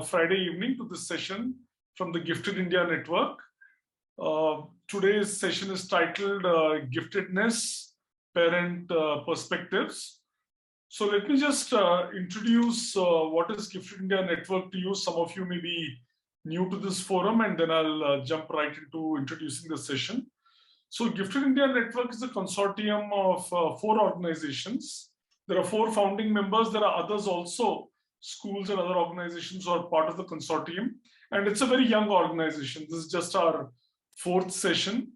Friday evening to this session from the Gifted India Network. Today's session is titled Giftedness, Parent Perspectives. So let me just introduce what is Gifted India Network to you. Some of you may be new to this forum, and then I'll jump right into introducing the session. So Gifted India Network is a consortium of 4 organizations. There are 4 founding members. There are others also, schools and other organizations who are part of the consortium. And it's a very young organization. This is just our 4th session.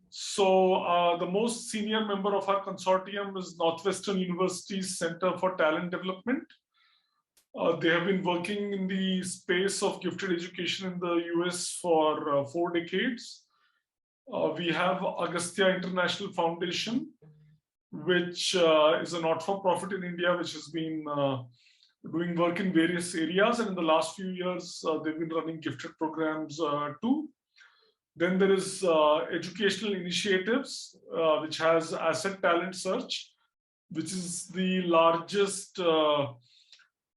So the most senior member of our consortium is Northwestern University's Center for Talent Development. They have been working in the space of gifted education in the US for 4 decades. We have Agastya International Foundation, which is a not-for-profit in India, which has been doing work in various areas. And in the last few years, they've been running gifted programs too. Then there is Educational Initiatives, which has Asset Talent Search, which is the largest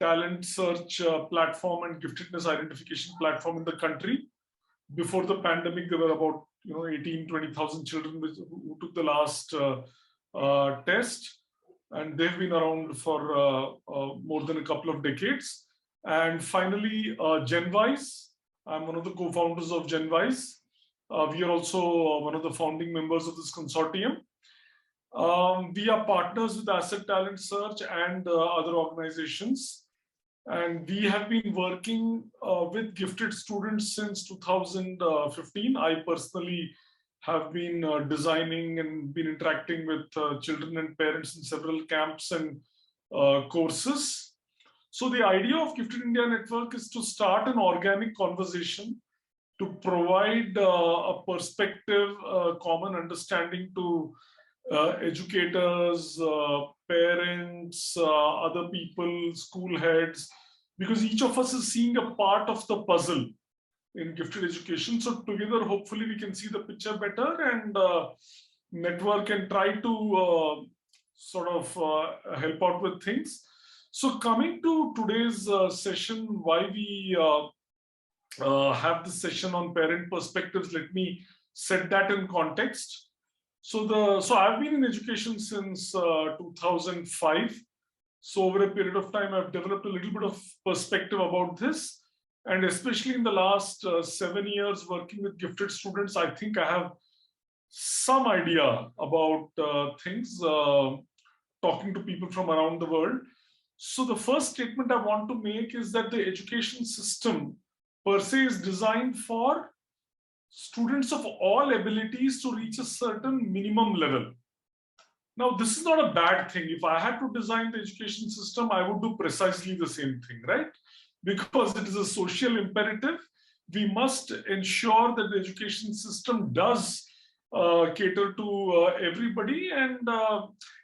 talent search platform and giftedness identification platform in the country. Before the pandemic, there were about 18,000-20,000 children who took the last test, and they've been around for more than a couple of decades. And finally, GenWise. I'm one of the co-founders of GenWise. We are also one of the founding members of this consortium. We are partners with Asset Talent Search and other organizations. And we have been working with gifted students since 2015. I personally have been designing and been interacting with children and parents in several camps and courses. So the idea of Gifted India Network is to start an organic conversation to provide a perspective, common understanding to educators, parents, other people, school heads, because each of us is seeing a part of the puzzle in gifted education. So together, hopefully we can see the picture better and network and try to sort of help out with things. So coming to today's session, why we have this session on parent perspectives, let me set that in context. So I've been in education since 2005. So over a period of time, I've developed a little bit of perspective about this. And especially in the last 7 years working with gifted students, I think I have some idea about things, talking to people from around the world. So the first statement I want to make is that the education system per se is designed for students of all abilities to reach a certain minimum level. Now, this is not a bad thing. If I had to design the education system, I would do precisely the same thing, right? Because it is a social imperative. We must ensure that the education system does cater to everybody, and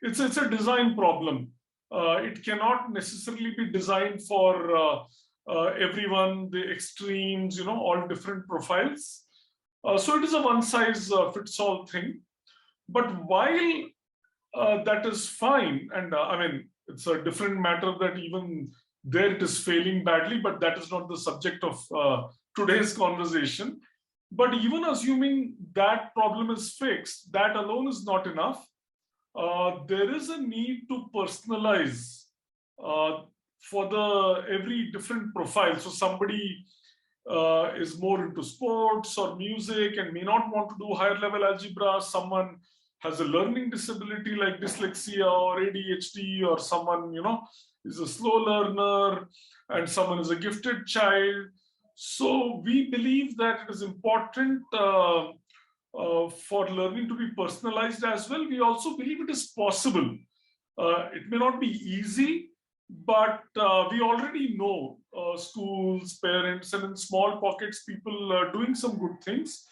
it's a design problem. It cannot necessarily be designed for everyone, the extremes, all different profiles. So it is a one-size-fits-all thing. But while that is fine, and I mean, it's a different matter that even there it is failing badly, but that is not the subject of today's conversation. But even assuming that problem is fixed, that alone is not enough. There is a need to personalize for every different profile. So somebody is more into sports or music and may not want to do higher level algebra. Someone has a learning disability like dyslexia or ADHD, or someone, is a slow learner, and someone is a gifted child. So we believe that it is important for learning to be personalized as well. We also believe it is possible. It may not be easy, but we already know schools, parents, and in small pockets, people are doing some good things.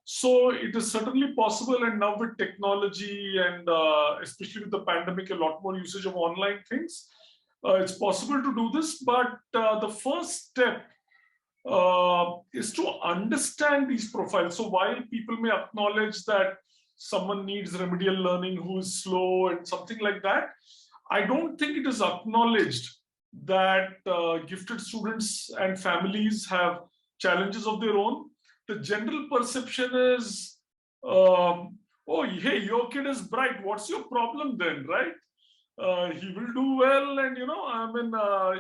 So it is certainly possible, and now with technology and especially with the pandemic, a lot more usage of online things, it's possible to do this. But the first step is to understand these profiles. So while people may acknowledge that someone needs remedial learning who is slow and something like that, I don't think it is acknowledged that gifted students and families have challenges of their own. The general perception is, oh, hey, your kid is bright. What's your problem then, right? He will do well, and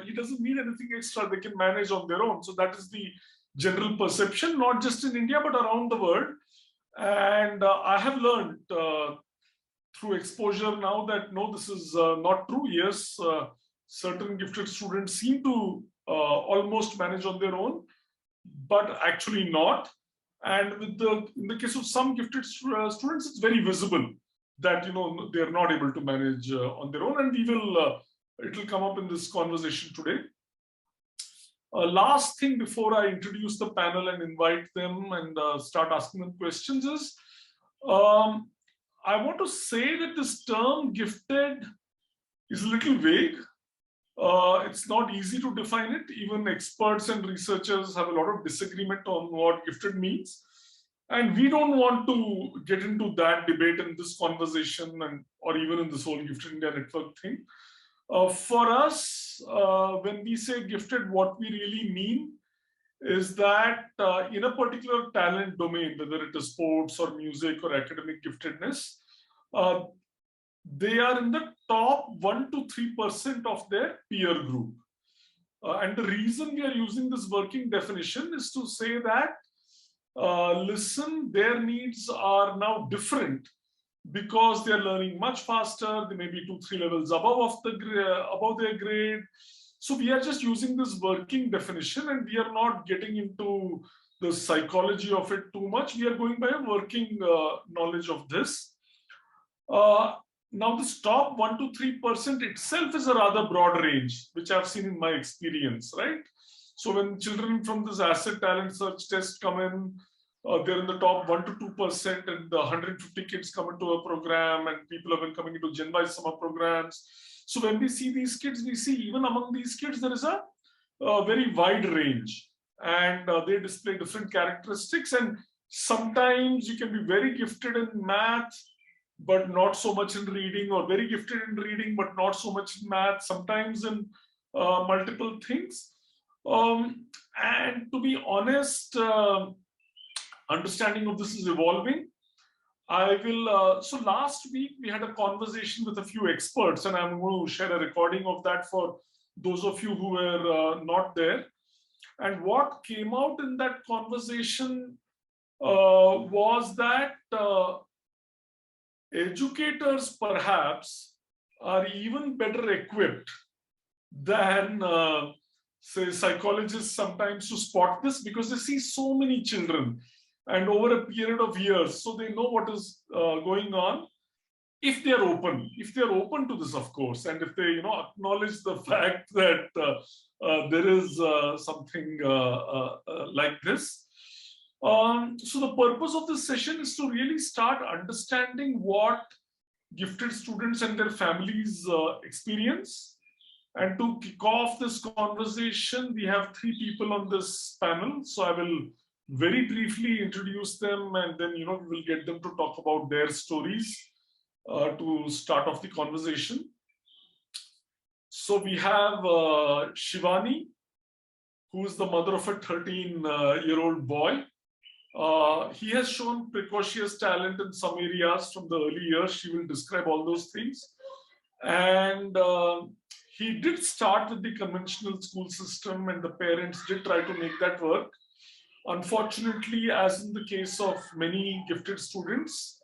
he doesn't need anything extra. They can manage on their own. So that is the general perception, not just in India but around the world. And I have learned through exposure now that no, this is not true. Yes, certain gifted students seem to almost manage on their own, but actually not. And in the case of some gifted students, it's very visible that they are not able to manage on their own, and it will come up in this conversation today. Last thing before I introduce the panel and invite them and start asking them questions is, I want to say that this term gifted is a little vague. It's not easy to define it. Even experts and researchers have a lot of disagreement on what gifted means. And we don't want to get into that debate in this conversation or even in this whole Gifted India Network thing. For us, when we say gifted, what we really mean is that in a particular talent domain, whether it is sports or music or academic giftedness, they are in the top 1 to 3% of their peer group. And the reason we are using this working definition is to say that, listen, their needs are now different because they're learning much faster. They may be 2-3 levels above their grade. So we are just using this working definition, and we are not getting into the psychology of it too much. We are going by a working knowledge of this. Now, this top 1 to 3% itself is a rather broad range, which I've seen in my experience, right? So when children from this asset talent search test come in, they're in the top 1 to 2%, and the 150 kids come into a program, and people have been coming into GenWise summer programs. So when we see these kids, we see even among these kids, there is a very wide range, and they display different characteristics. And sometimes you can be very gifted in math, but not so much in reading, or very gifted in reading, but not so much in math, sometimes in multiple things. And to be honest, understanding of this is evolving. So last week we had a conversation with a few experts, and I'm going to share a recording of that for those of you who were not there. And what came out in that conversation was that educators perhaps are even better equipped than say psychologists sometimes to spot this, because they see so many children and over a period of years, so they know what is going on, if they are open to this, of course, and if they acknowledge the fact that there is something like this. So the purpose of this session is to really start understanding what gifted students and their families experience. And to kick off this conversation, we have 3 people on this panel. So I will very briefly introduce them, and then we will get them to talk about their stories to start off the conversation. So we have Shivani, who is the mother of a 13-year-old boy. He has shown precocious talent in some areas from the early years. She will describe all those things. And he did start with the conventional school system, and the parents did try to make that work. Unfortunately, as in the case of many gifted students,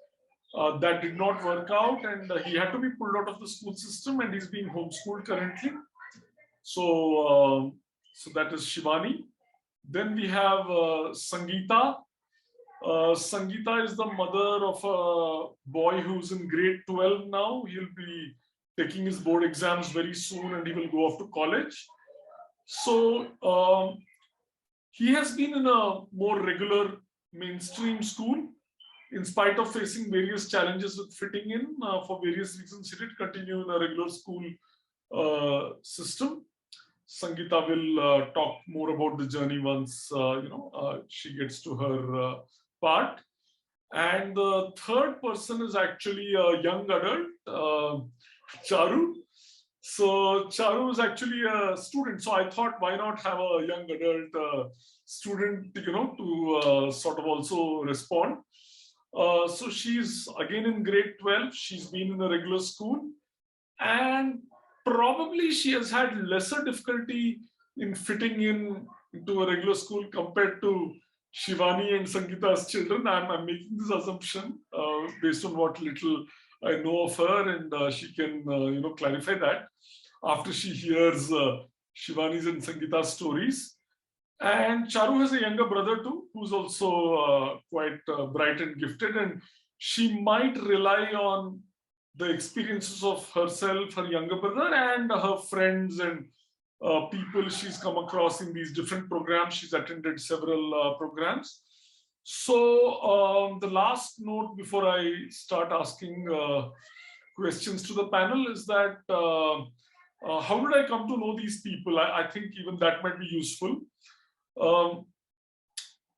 that did not work out, and he had to be pulled out of the school system, and he's being homeschooled currently. So, so that is Shivani. Then we have Sangeeta. Sangeeta is the mother of a boy who's in grade 12 now. He'll be taking his board exams very soon, and he will go off to college. So he has been in a more regular mainstream school. In spite of facing various challenges with fitting in, for various reasons, he did continue in a regular school system. Sangeeta will talk more about the journey once she gets to her part. And the third person is actually a young adult, Charu. So Charu is actually a student. So I thought, why not have a young adult student, to sort of also respond. So she's again in grade 12. She's been in a regular school, and probably she has had lesser difficulty in fitting into a regular school compared to Shivani and Sangeeta's children. I'm making this assumption based on what little I know of her, and she can clarify that after she hears Shivani's and Sangeeta's stories. And Charu has a younger brother too, who's also quite bright and gifted, and she might rely on the experiences of herself, her younger brother, and her friends and people she's come across in these different programs. She's attended several programs. So the last note before I start asking questions to the panel is that how did I come to know these people? I think even that might be useful. Um,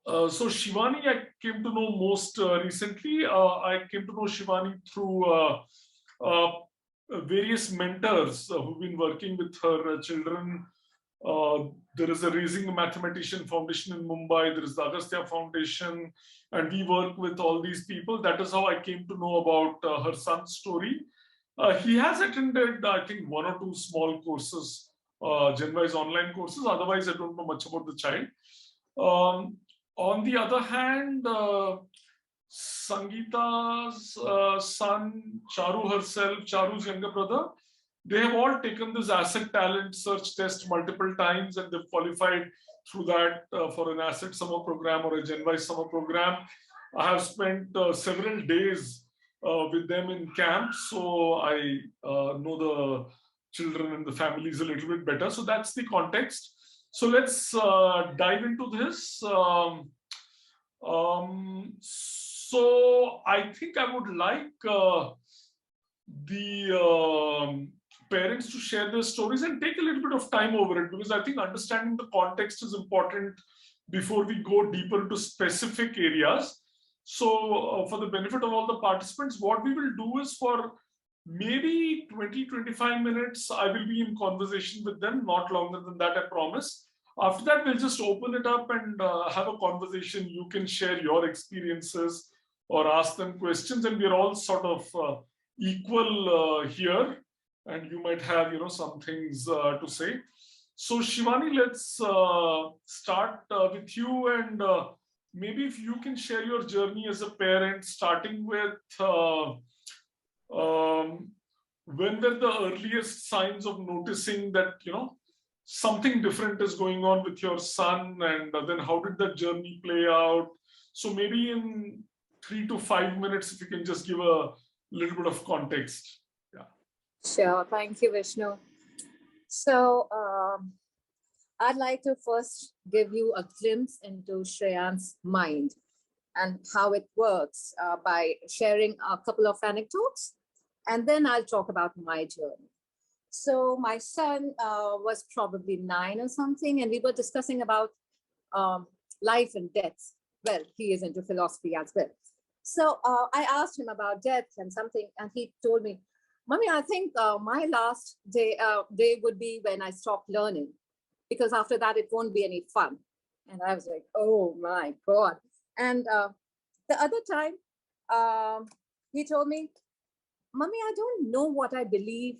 so Shivani, I came to know most recently. I came to know Shivani through uh, various mentors who've been working with her children. There is a Raising a Mathematician Foundation in Mumbai. There is the Agastya Foundation, and we work with all these people. That is how I came to know about her son's story. He has attended, I think, one or two small courses, GenWise online courses. Otherwise, I don't know much about the child. On the other hand, Sangeeta's son, Charu herself, Charu's younger brother, they have all taken this asset talent search test multiple times, and they've qualified through that for an asset summer program or a GenWise summer program. I have spent several days with them in camp, so I know the children and the families a little bit better. So that's the context. So let's dive into this. So I think I would like the parents to share their stories and take a little bit of time over it, because I think understanding the context is important before we go deeper into specific areas. So for the benefit of all the participants, what we will do is for maybe 20-25 minutes, I will be in conversation with them, not longer than that, I promise. After that, we'll just open it up and have a conversation. You can share your experiences or ask them questions, and we're all sort of equal here, and you might have some things to say. So Shivani, let's start with you, and maybe if you can share your journey as a parent, starting with when were the earliest signs of noticing that something different is going on with your son, and then how did that journey play out? So maybe in 3 to 5 minutes, if you can just give a little bit of context. Yeah. Sure. Thank you, Vishnu. So I'd like to first give you a glimpse into Shreyan's mind and how it works by sharing a couple of anecdotes, and then I'll talk about my journey. So my son was probably 9 or something, and we were discussing about life and death. Well, he is into philosophy as well. So I asked him about death and something, and he told me, "Mommy, I think my last day would be when I stop learning, because after that it won't be any fun." And I was like, "Oh my God!" And the other time, he told me, "Mommy, I don't know what I believe,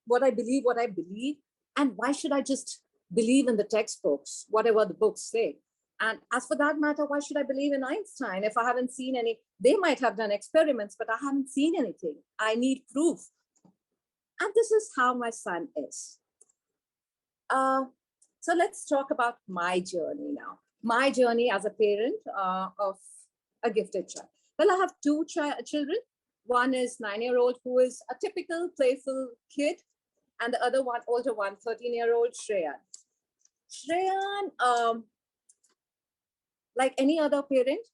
what I believe, and why should I just believe in the textbooks, whatever the books say? And as for that matter, why should I believe in Einstein if I haven't seen any? They might have done experiments, but I haven't seen anything. I need proof." And this is how my son is. So let's talk about my journey now. My journey as a parent of a gifted child. Well, I have two children. One is 9-year-old, who is a typical playful kid, and the other one, older one, 13-year-old Shreyan. Shreyan, like any other parent,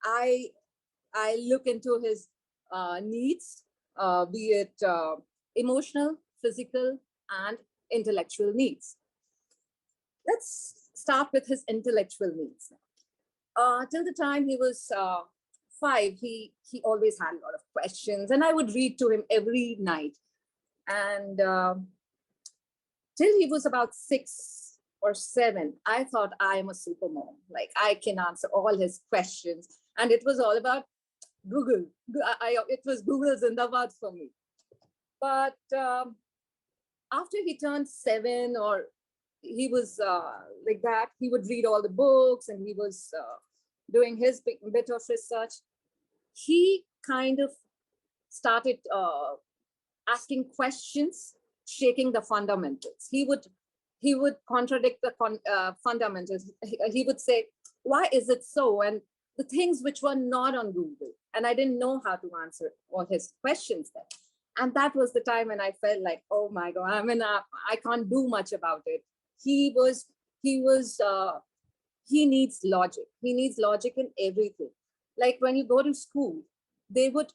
I look into his needs, be it emotional, physical, and intellectual needs. Let's start with his intellectual needs. Till the time he was 5, he always had a lot of questions, and I would read to him every night. And till he was about 6 or 7, I thought I am a super mom. Like I can answer all his questions. And it was all about Google. It was Google Zindabad for me. But after he turned 7, or he was like that, he would read all the books and he was doing his bit of research. He kind of started asking questions, shaking the fundamentals. He would contradict the fundamentals. He would say, why is it so? And the things which were not on Google. And I didn't know how to answer all his questions then. And that was the time when I felt like, oh my God, I mean, I can't do much about it. He needs logic. He needs logic in everything. Like when you go to school, they would,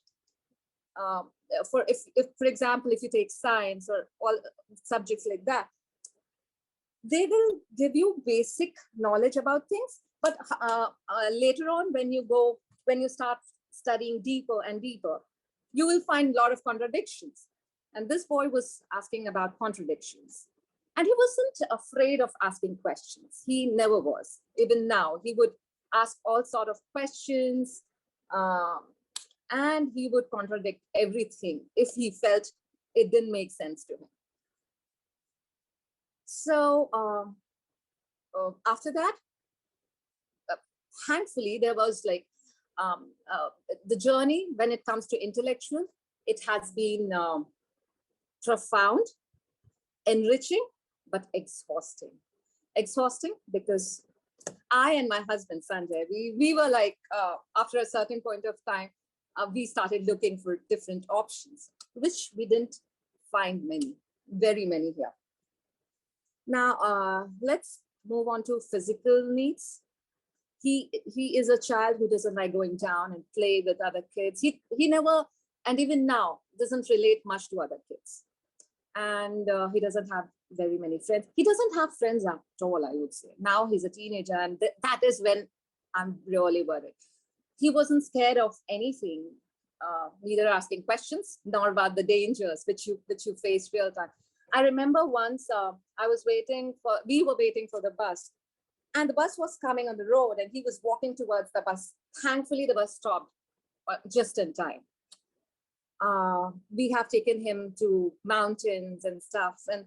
for example, if you take science or all subjects like that, they will give you basic knowledge about things. But later on, when you start studying deeper and deeper, you will find a lot of contradictions. And this boy was asking about contradictions. And he wasn't afraid of asking questions. He never was. Even now, he would ask all sort of questions, and he would contradict everything if he felt it didn't make sense to him. So after that, thankfully, there was like the journey when it comes to intellectual, it has been profound, enriching, but exhausting. Exhausting because I and my husband, Sanjay, we were like, after a certain point of time, we started looking for different options, which we didn't find very many here. Now, let's move on to physical needs. He is a child who doesn't like going down and play with other kids. He never, and even now, doesn't relate much to other kids. And he doesn't have very many friends. He doesn't have friends at all, I would say. Now he's a teenager, and that is when I'm really worried. He wasn't scared of anything, neither asking questions nor about the dangers which you face real time. I remember once we were waiting for the bus, and the bus was coming on the road, and he was walking towards the bus. Thankfully, the bus stopped just in time. We have taken him to mountains and stuff, and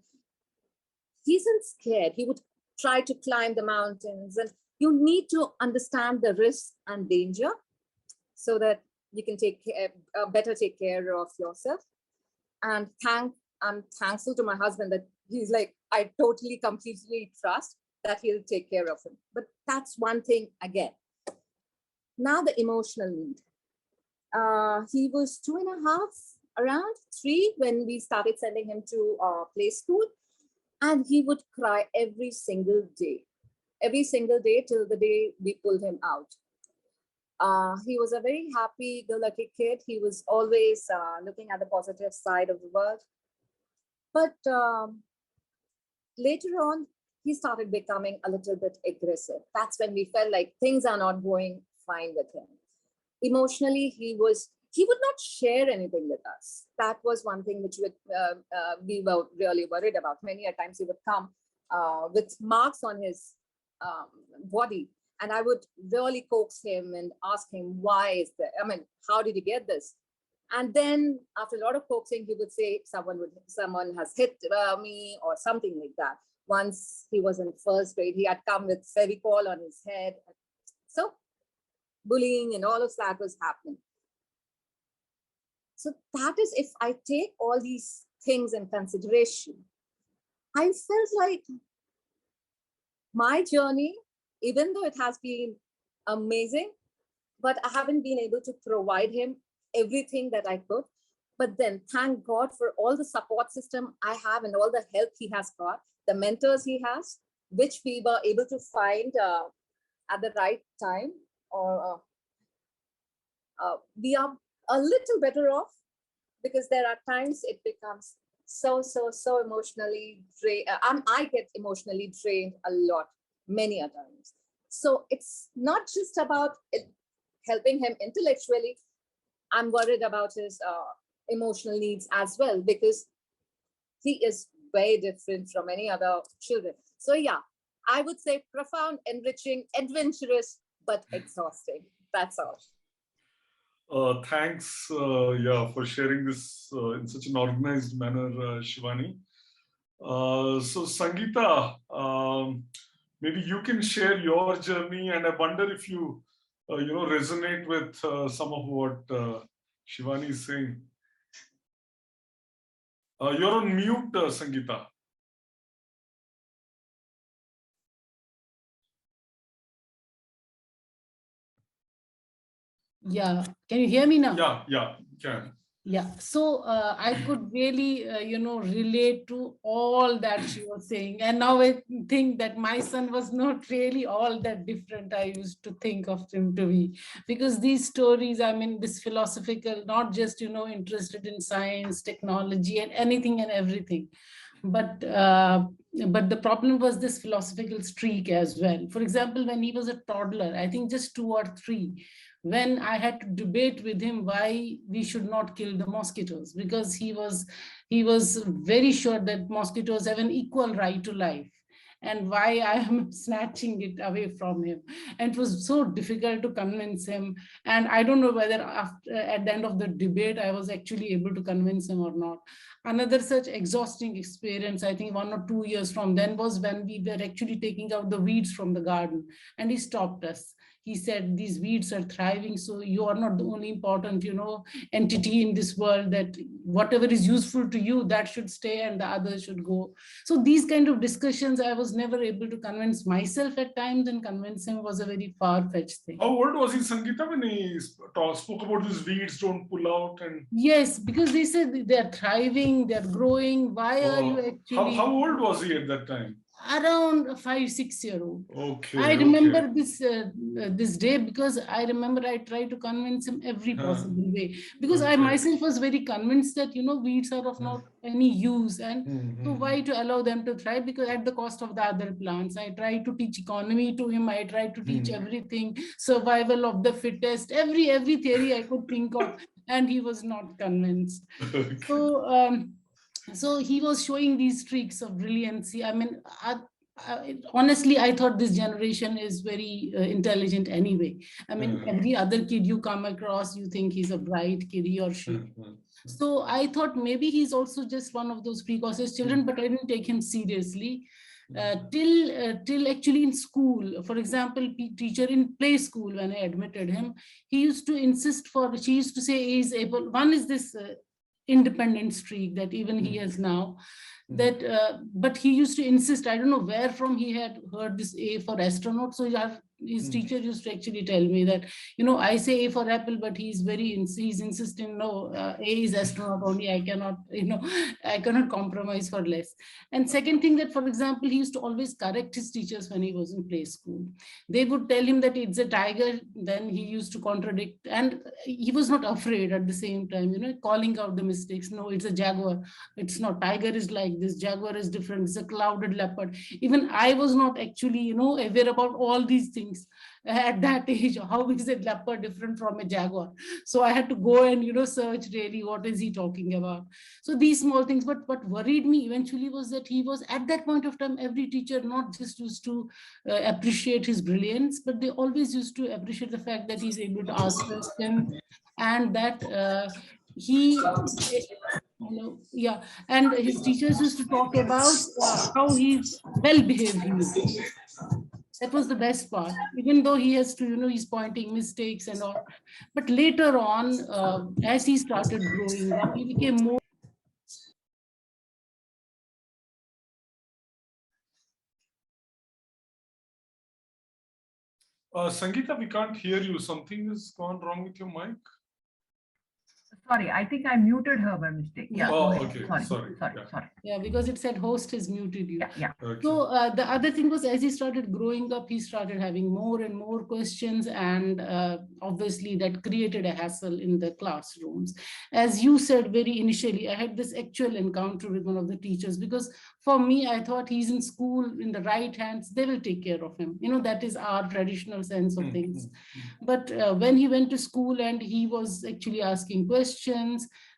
he isn't scared. He would try to climb the mountains, and you need to understand the risk and danger so that you can better take care of yourself. And I'm thankful to my husband that he's like, I totally, completely trust that he'll take care of him. But that's one thing again. Now the emotional need. He was 2.5, around 3 when we started sending him to play school. And he would cry every single day till the day we pulled him out. He was a very happy-go-lucky kid. He was always looking at the positive side of the world. But later on, he started becoming a little bit aggressive. That's when we felt like things are not going fine with him. Emotionally, he would not share anything with us. That was one thing which we were really worried about. Many a times he would come with marks on his body, and I would really coax him and ask him, why is that? I mean, how did you get this? And then after a lot of coaxing, he would say, someone has hit me or something like that. Once he was in first grade, he had come with Fevicol on his head. So bullying and all of that was happening. So that is, if I take all these things in consideration, I felt like my journey, even though it has been amazing, but I haven't been able to provide him everything that I could. But then thank God for all the support system I have and all the help he has got, the mentors he has, which we were able to find at the right time, or we are a little better off, because there are times it becomes so emotionally drained. I get emotionally drained a lot, many a times. So it's not just about helping him intellectually. I'm worried about his emotional needs as well, because he is very different from any other children. So yeah, I would say profound, enriching, adventurous, but exhausting. That's all. Thanks, yeah, for sharing this in such an organized manner, Shivani. So, Sangeeta, maybe you can share your journey, and I wonder if you, resonate with some of what Shivani is saying. You're on mute, Sangeeta. Yeah, can you hear me now? Yeah, you can. Yeah, so I could really, relate to all that she was saying. And now I think that my son was not really all that different I used to think of him to be. Because these stories, I mean, this philosophical, not just, interested in science, technology, and anything and everything. But the problem was this philosophical streak as well. For example, when he was a toddler, I think just 2 or 3, when I had to debate with him why we should not kill the mosquitoes, because he was very sure that mosquitoes have an equal right to life, and why I am snatching it away from him. And it was so difficult to convince him. And I don't know whether at the end of the debate, I was actually able to convince him or not. Another such exhausting experience, I think 1 or 2 years from then, was when we were actually taking out the weeds from the garden, and he stopped us. He said, these weeds are thriving, so you are not the only important, entity in this world, that whatever is useful to you, that should stay and the others should go. So these kind of discussions, I was never able to convince myself at times, and convince him was a very far-fetched thing. How old was he, Sangeeta, when he spoke about these weeds don't pull out? And yes, because they said they are thriving, they are growing. Why are you actually... How old was he at that time? Around 5-6-year-old. Okay. I remember this day, because I remember I tried to convince him every possible way, because I myself was very convinced that weeds are of not any use, and so why to allow them to thrive, because at the cost of the other plants. I tried to teach economy to him. I tried to teach everything, survival of the fittest, every theory I could think of, and he was not convinced. So he was showing these streaks of brilliancy. I mean, honestly, I thought this generation is very intelligent anyway. I mean, every other kid you come across, you think he's a bright kid, he or she. So I thought maybe he's also just one of those precocious children, but I didn't take him seriously. Till actually in school, for example, teacher in play school, when I admitted him, she used to say he's able. One is this independent streak that even he has now, that but he used to insist, I don't know where from he had heard this A for astronaut. So his teacher used to actually tell me that, I say A for apple, but he's insisting, no, A is astronaut only. I cannot compromise for less. And second thing, that for example, he used to always correct his teachers when he was in play school. They would tell him that it's a tiger, then he used to contradict, and he was not afraid at the same time, calling out the mistakes. No, it's a jaguar. It's not. Tiger is like this, jaguar is different, it's a clouded leopard. Even I was not actually, aware about all these things at that age. How is a leopard different from a jaguar? So I had to go and, search really what is he talking about. So these small things, but what worried me eventually was that he was, at that point of time, every teacher not just used to appreciate his brilliance, but they always used to appreciate the fact that he's able to ask questions, and that and his teachers used to talk about how he's well-behaved he is. That was the best part, even though he has to, he's pointing mistakes and all. But later on, as he started growing up, he became more. Sangeeta, we can't hear you. Something has gone wrong with your mic. Sorry, I think I muted her by mistake. Yeah. Oh, okay. Sorry. Yeah, because it said host has muted you. Yeah. Okay. So the other thing was, as he started growing up, he started having more and more questions, and obviously that created a hassle in the classrooms. As you said very initially, I had this actual encounter with one of the teachers, because for me, I thought he's in school in the right hands, they will take care of him. That is our traditional sense of things. But when he went to school and he was actually asking questions,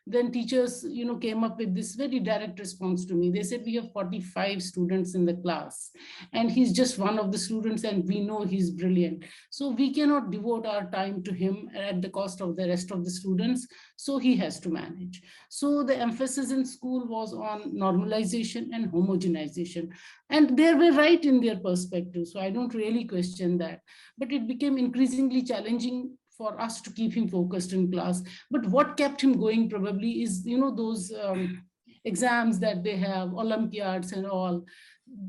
then teachers, came up with this very direct response to me. They said, we have 45 students in the class and he's just one of the students and we know he's brilliant. So we cannot devote our time to him at the cost of the rest of the students. So he has to manage. So the emphasis in school was on normalization and homogenization. And they were right in their perspective. So I don't really question that. But it became increasingly challenging for us to keep him focused in class. But what kept him going probably is, those exams that they have, Olympiads and all.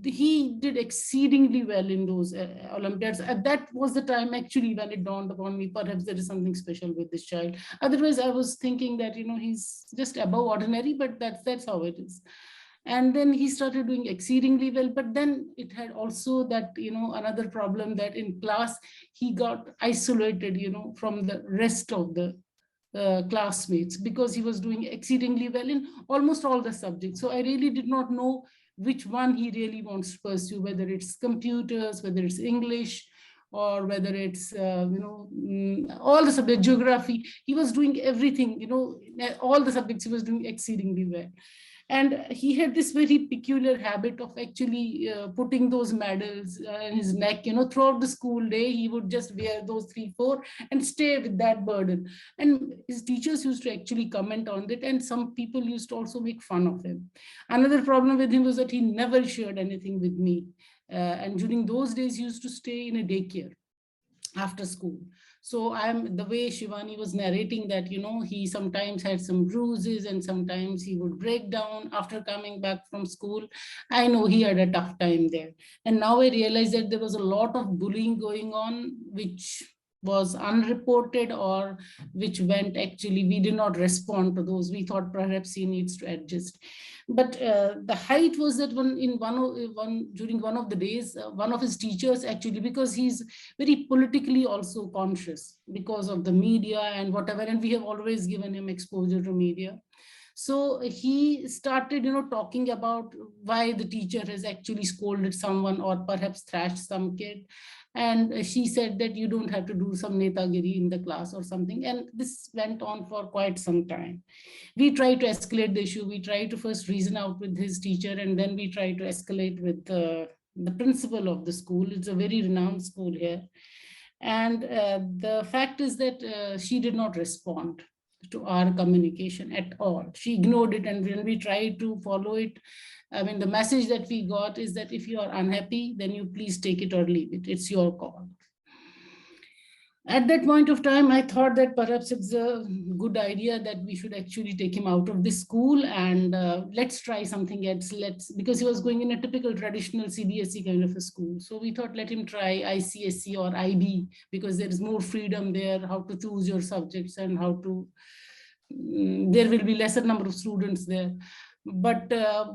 He did exceedingly well in those Olympiads. That was the time actually when it dawned upon me, perhaps there is something special with this child. Otherwise, I was thinking that, he's just above ordinary, but that's how it is. And then he started doing exceedingly well, but then it had also that, another problem that in class, he got isolated, from the rest of the classmates because he was doing exceedingly well in almost all the subjects. So I really did not know which one he really wants to pursue, whether it's computers, whether it's English, or whether it's, all the subjects, geography. He was doing everything, all the subjects he was doing exceedingly well. And he had this very peculiar habit of actually putting those medals in his neck, throughout the school day. He would just wear those 3, 4 and stay with that burden. And his teachers used to actually comment on it. And some people used to also make fun of him. Another problem with him was that he never shared anything with me. And during those days, he used to stay in a daycare after school. So the way Shivani was narrating that, he sometimes had some bruises and sometimes he would break down after coming back from school. I know he had a tough time there. And now I realize that there was a lot of bullying going on, which was unreported or which went actually, we did not respond to those. We thought perhaps he needs to adjust. But the height was that during one of the days, one of his teachers actually, because he's very politically also conscious because of the media and whatever, and we have always given him exposure to media. So he started, talking about why the teacher has actually scolded someone or perhaps thrashed some kid. And she said that you don't have to do some netagiri in the class or something. And this went on for quite some time. We tried to escalate the issue. We tried to first reason out with his teacher, and then we tried to escalate with the principal of the school. It's a very renowned school here. And the fact is that she did not respond to our communication at all. She ignored it. And when we tried to follow it, I mean, the message that we got is that if you are unhappy, then you please take it or leave it. It's your call. At that point of time, I thought that perhaps it's a good idea that we should actually take him out of this school and let's try something else. Because he was going in a typical traditional CBSE kind of a school. So we thought, let him try ICSE or IB, because there is more freedom there, how to choose your subjects and how to, there will be lesser number of students there. But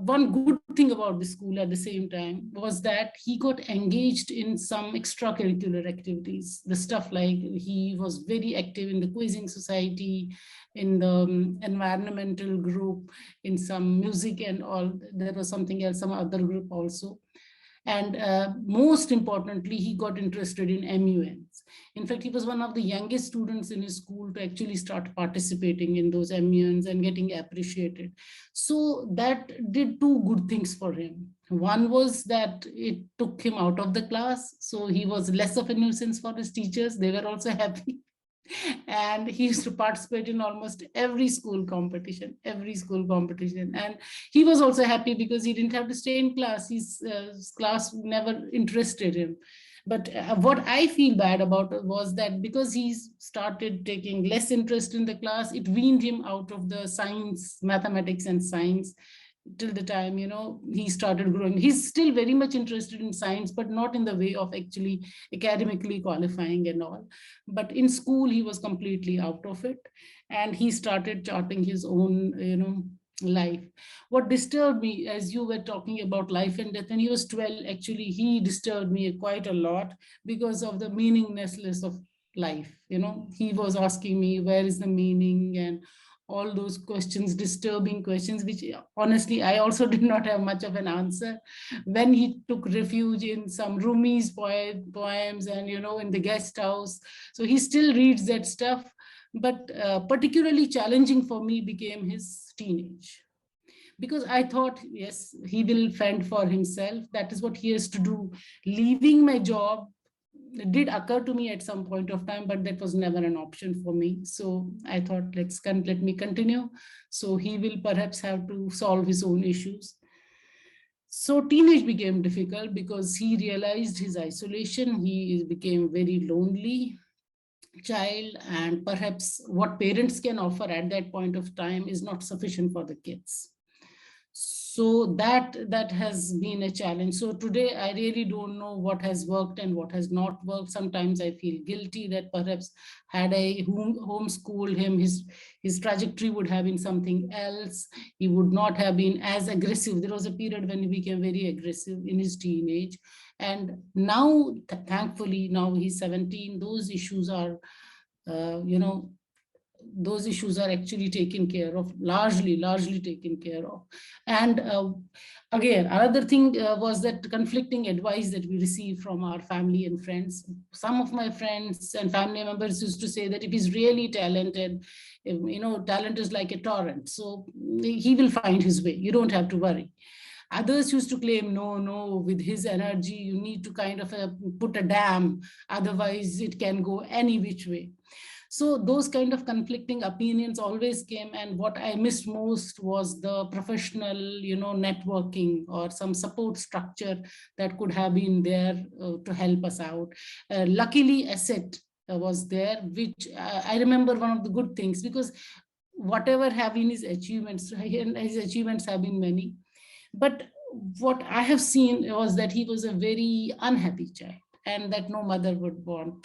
one good thing about the school at the same time was that he got engaged in some extracurricular activities. The stuff like he was very active in the quizzing society, in the environmental group, in some music and all. There was something else, some other group also. And most importantly, he got interested in MUNs. In fact, he was one of the youngest students in his school to actually start participating in those MUNs and getting appreciated. So that did two good things for him. One was that it took him out of the class. So he was less of a nuisance for his teachers. They were also happy. And he used to participate in almost every school competition. And he was also happy because he didn't have to stay in class. His class never interested him. But what I feel bad about was that because he started taking less interest in the class, it weaned him out of the science, mathematics and science, till the time, he started growing. He's still very much interested in science, but not in the way of actually academically qualifying and all. But in school, he was completely out of it. And he started charting his own, life. What disturbed me, as you were talking about life and death, and he was 12, actually, he disturbed me quite a lot because of the meaninglessness of life. He was asking me, where is the meaning? And all those questions, disturbing questions, which honestly, I also did not have much of an answer. When he took refuge in some Rumi's poems and, in the guest house. So he still reads that stuff. But particularly challenging for me became his teenage. Because I thought, yes, he will fend for himself. That is what he has to do. Leaving my job did occur to me at some point of time, but that was never an option for me. So I thought, let me continue. So he will perhaps have to solve his own issues. So teenage became difficult because he realized his isolation. He became very lonely child, and perhaps what parents can offer at that point of time is not sufficient for the kids. So that has been a challenge. So today I really don't know what has worked and what has not worked. Sometimes I feel guilty that perhaps had I homeschooled him, his trajectory would have been something else. He would not have been as aggressive. There was a period when he became very aggressive in his teenage, and now thankfully now he's 17. Those issues are those issues are actually taken care of, largely taken care of. And again, another thing was that conflicting advice that we received from our family and friends. Some of my friends and family members used to say that if he's really talented, talent is like a torrent, so he will find his way, you don't have to worry. Others used to claim, no, with his energy, you need to kind of put a dam, otherwise it can go any which way. So those kind of conflicting opinions always came, and what I missed most was the professional, networking or some support structure that could have been there to help us out. Luckily, Asset was there, which I remember one of the good things, because whatever have been his achievements, and his achievements have been many, but what I have seen was that he was a very unhappy child, and that no mother would want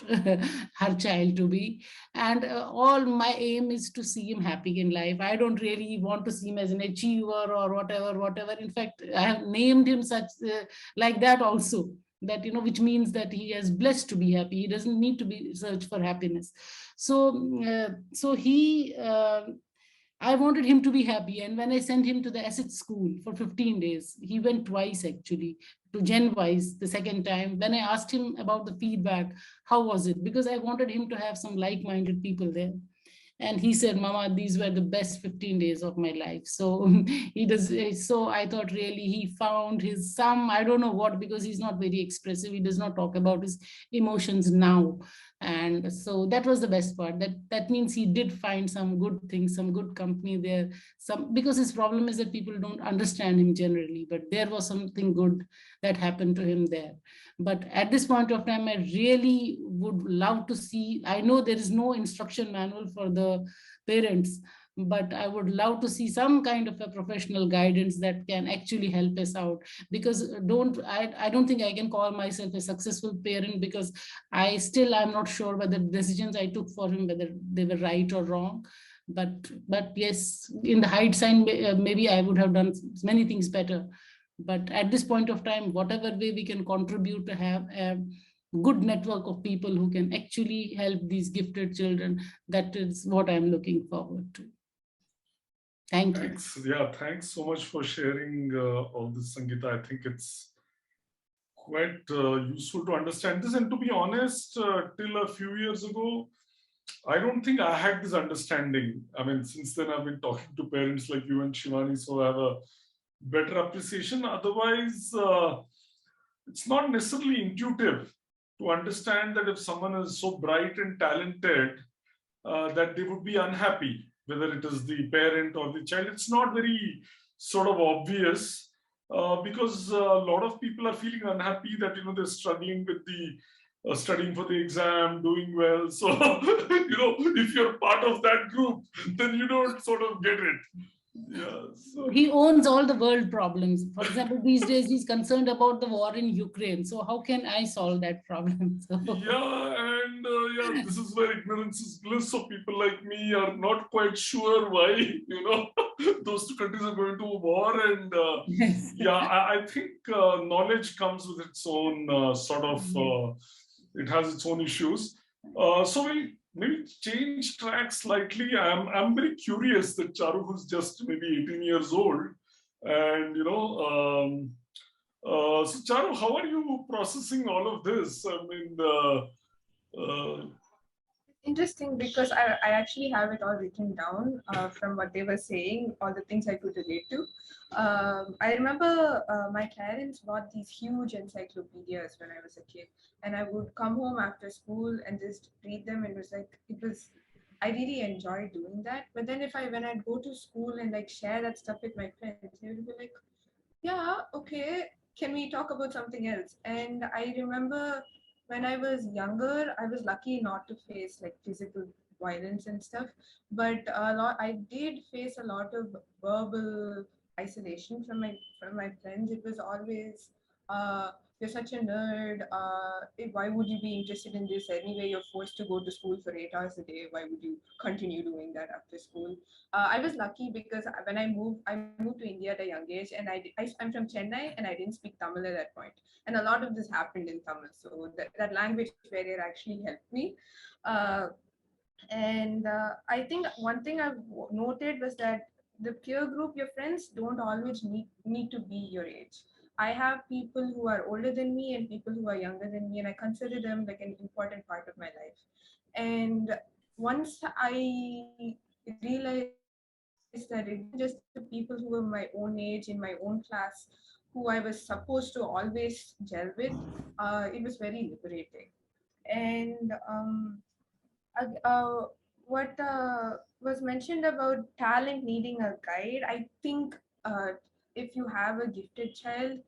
her child to be. And all my aim is to see him happy in life. I don't really want to see him as an achiever or whatever. In fact, I have named him such like that also. That, which means that he is blessed to be happy. He doesn't need to be search for happiness. So he I wanted him to be happy. And when I sent him to the Asset school for 15 days, he went twice actually to GenWise the second time. When I asked him about the feedback, how was it? Because I wanted him to have some like-minded people there. And he said, Mama, these were the best 15 days of my life. So so I thought really he found I don't know what, because he's not very expressive. He does not talk about his emotions now. And so that was the best part. That means he did find some good things, some good company there. Because his problem is that people don't understand him generally, but there was something good that happened to him there. But at this point of time, I really would love to see, I know there is no instruction manual for the parents, but I would love to see some kind of a professional guidance that can actually help us out. Because I don't think I can call myself a successful parent, because I'm not sure whether the decisions I took for him, whether they were right or wrong. But yes, in the hindsight, maybe I would have done many things better. But at this point of time, whatever way we can contribute to have a good network of people who can actually help these gifted children, that is what I'm looking forward to. Thank you. Thanks. Yeah, thanks so much for sharing all this, Sangeeta. I think it's quite useful to understand this. And to be honest, till a few years ago, I don't think I had this understanding. I mean, since then I've been talking to parents like you and Shivani, so I have a better appreciation. Otherwise, it's not necessarily intuitive to understand that if someone is so bright and talented, that they would be unhappy, whether it is the parent or the child. It's not very sort of obvious, because a lot of people are feeling unhappy that they're struggling with the studying for the exam, doing well. So if you're part of that group, then you don't sort of get it. Yeah. So he owns all the world problems. For example, these days he's concerned about the war in Ukraine. So how can I solve that problem? So. Yeah, and this is where ignorance is bliss. So people like me are not quite sure why those two countries are going to war. And Yes. I think knowledge comes with its own sort of. It has its own issues. So we'll maybe change track slightly. I'm very curious that Charu, who's just maybe 18 years old, and so Charu, how are you processing all of this? I mean, interesting because I actually have it all written down from what they were saying, all the things I could relate to. I remember my parents bought these huge encyclopedias when I was a kid, and I would come home after school and just read them. And I really enjoyed doing that. But then when I'd go to school and like share that stuff with my friends, they would be like, yeah, okay, can we talk about something else? And I remember when I was younger, I was lucky not to face like physical violence and stuff, but I did face a lot of verbal isolation from my friends. It was always, you're such a nerd. Why would you be interested in this anyway? You're forced to go to school for 8 hours a day. Why would you continue doing that after school? I was lucky because when I moved to India at a young age, and I'm from Chennai, and I didn't speak Tamil at that point. And a lot of this happened in Tamil, so that language barrier actually helped me. Uh, and I think one thing I've noted was that the peer group, your friends, don't always need to be your age. I have people who are older than me and people who are younger than me, and I consider them like an important part of my life. And once I realized that it wasn't just the people who were my own age in my own class who I was supposed to always gel with, it was very liberating. And what was mentioned about talent needing a guide, I think uh, if you have a gifted child,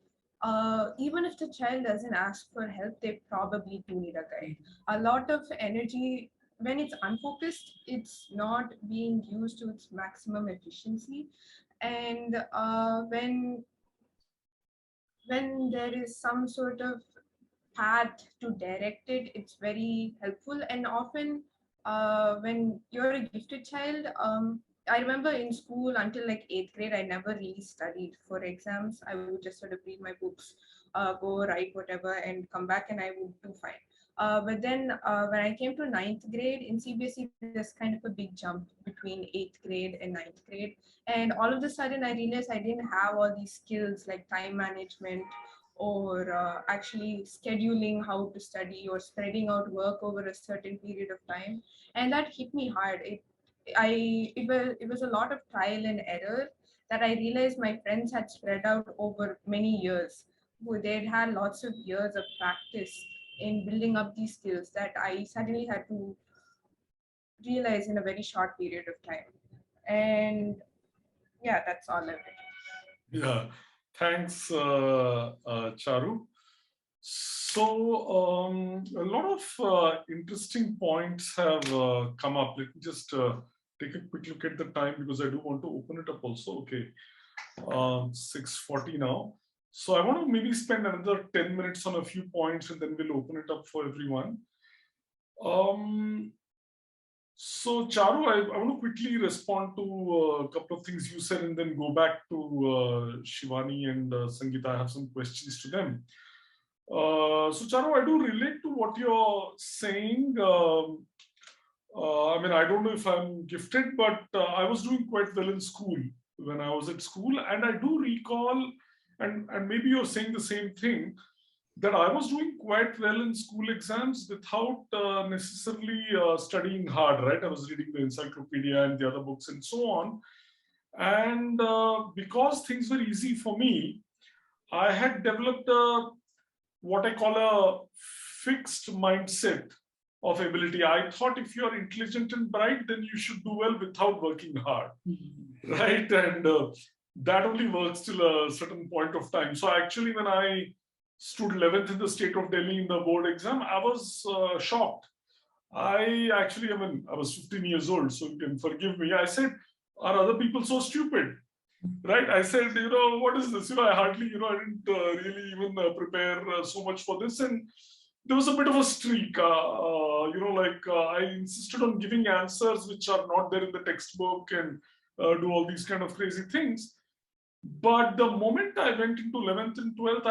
even if the child doesn't ask for help, they probably do need a guide. A lot of energy, when it's unfocused, it's not being used to its maximum efficiency. And when there is some sort of path to direct it, it's very helpful. And often when you're a gifted child, I remember in school until like 8th grade, I never really studied for exams. I would just sort of read my books, go write whatever, and come back, and I would do fine. But then when I came to 9th grade in CBSE, there's kind of a big jump between 8th grade and 9th grade. And all of a sudden, I realized I didn't have all these skills like time management, or actually scheduling how to study, or spreading out work over a certain period of time. And that hit me hard. It was a lot of trial and error that I realized my friends had spread out over many years, who they'd had lots of years of practice in building up these skills that I suddenly had to realize in a very short period of time. And yeah, that's all I've written. Yeah, thanks, Charu. So a lot of interesting points have come up. Let me just take a quick look at the time, because I do want to open it up also. Okay, 6:40 now. So I want to maybe spend another 10 minutes on a few points, and then we'll open it up for everyone. So Charu, I want to quickly respond to a couple of things you said, and then go back to Shivani and Sangeeta. I have some questions to them. So Charu, I do relate to what you're saying. I mean, I don't know if I'm gifted, but I was doing quite well in school when I was at school. And I do recall, and maybe you're saying the same thing, that I was doing quite well in school exams without necessarily studying hard, right? I was reading the encyclopedia and the other books and so on. And because things were easy for me, I had developed what I call a fixed mindset of ability. I thought if you're intelligent and bright, then you should do well without working hard, right? And that only works till a certain point of time. So actually, when I stood 11th in the state of Delhi in the board exam, I was shocked. I was 15 years old, so you can forgive me. I said, are other people so stupid? Right? I said, what is this? I hardly, I didn't really even prepare so much for this. And there was a bit of a streak, I insisted on giving answers which are not there in the textbook, and do all these kind of crazy things. But the moment I went into 11th and 12th,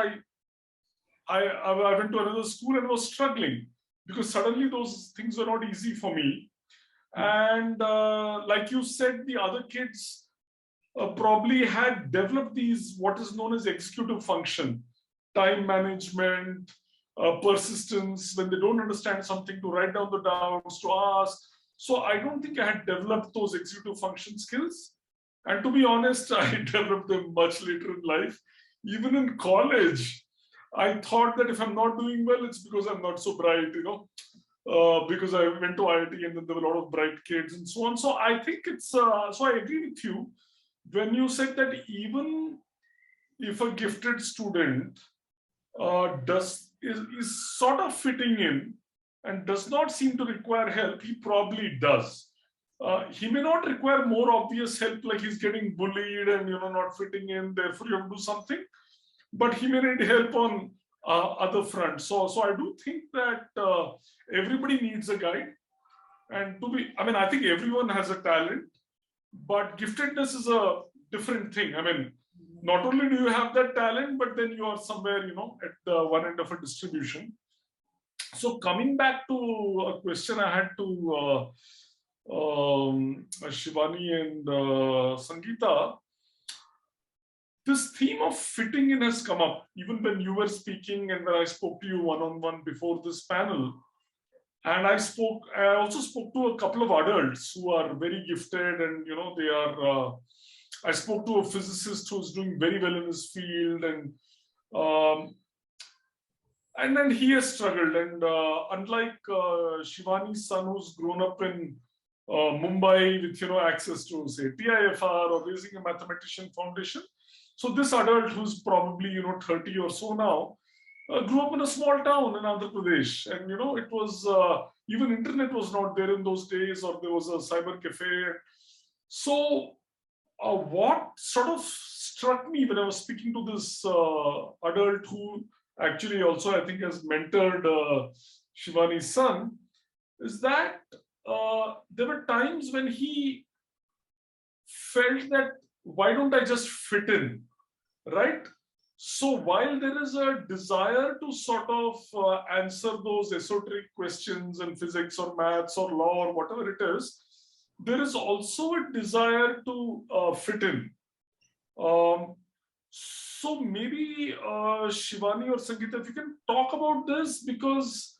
I went to another school and was struggling, because suddenly those things were not easy for me. And like you said, the other kids probably had developed these, what is known as executive function, time management, persistence, when they don't understand something, to write down the doubts, to ask. So I don't think I had developed those executive function skills. And to be honest, I developed them much later in life. Even in college, I thought that if I'm not doing well, it's because I'm not so bright, because I went to IIT and then there were a lot of bright kids and so on. So I think it's, so I agree with you when you said that even if a gifted student is sort of fitting in and does not seem to require help, he probably does. He may not require more obvious help, like he's getting bullied and not fitting in, therefore you have to do something, but he may need help on other fronts. So I do think that everybody needs a guide. And I think everyone has a talent, but giftedness is a different thing. I mean, not only do you have that talent, but then you are somewhere, at the one end of a distribution. So coming back to a question I had to Shivani and Sangeeta, this theme of fitting in has come up even when you were speaking and when I spoke to you one-on-one before this panel. And I also spoke to a couple of adults who are very gifted, and they are. I spoke to a physicist who's doing very well in his field, and then he has struggled. And unlike Shivani's son, who's grown up in Mumbai with access to say TIFR or raising a mathematician foundation, so this adult who's probably 30 or so now grew up in a small town in Andhra Pradesh, and it was even internet was not there in those days, or there was a cyber cafe. So what sort of struck me when I was speaking to this adult who actually also I think has mentored Shivani's son, is that there were times when he felt that, why don't I just fit in, right? So while there is a desire to sort of answer those esoteric questions in physics or maths or law or whatever it is, there is also a desire to fit in. So maybe Shivani or Sangeeta, if you can talk about this, because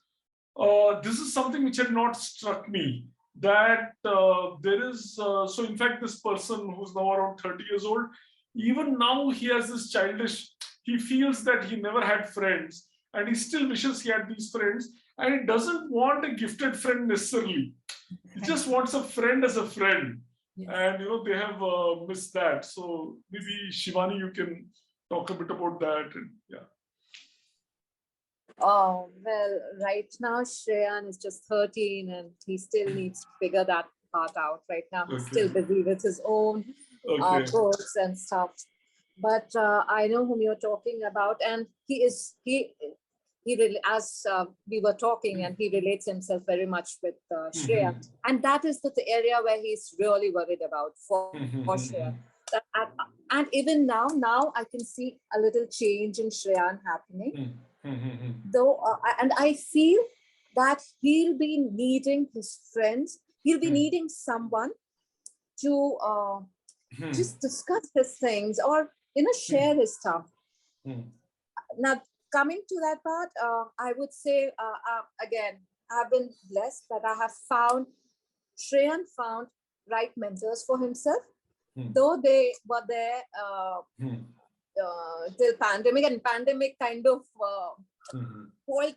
this is something which had not struck me, that there is, so in fact, this person who's now around 30 years old, even now he has this childish, he feels that he never had friends and he still wishes he had these friends, and he doesn't want a gifted friend necessarily. He just wants a friend as a friend. Yes. And they have missed that. So maybe Shivani, you can talk a bit about that. And yeah. Oh, well, right now Shreyan is just 13 and he still needs to figure that part out. Right now he's still busy with his own books and stuff. But I know whom you're talking about, and he really, as we were talking, and he relates himself very much with Shreya, and that is the area where he's really worried about for Shreya. And even now I can see a little change in Shreyan happening. Though, and I feel that he'll be needing his friends. He'll be needing someone to just discuss his things, or share his stuff. Now, coming to that part, I would say again, I've been blessed that I have found Shreyan found right mentors for himself, though they were there till pandemic, and pandemic kind of spoiled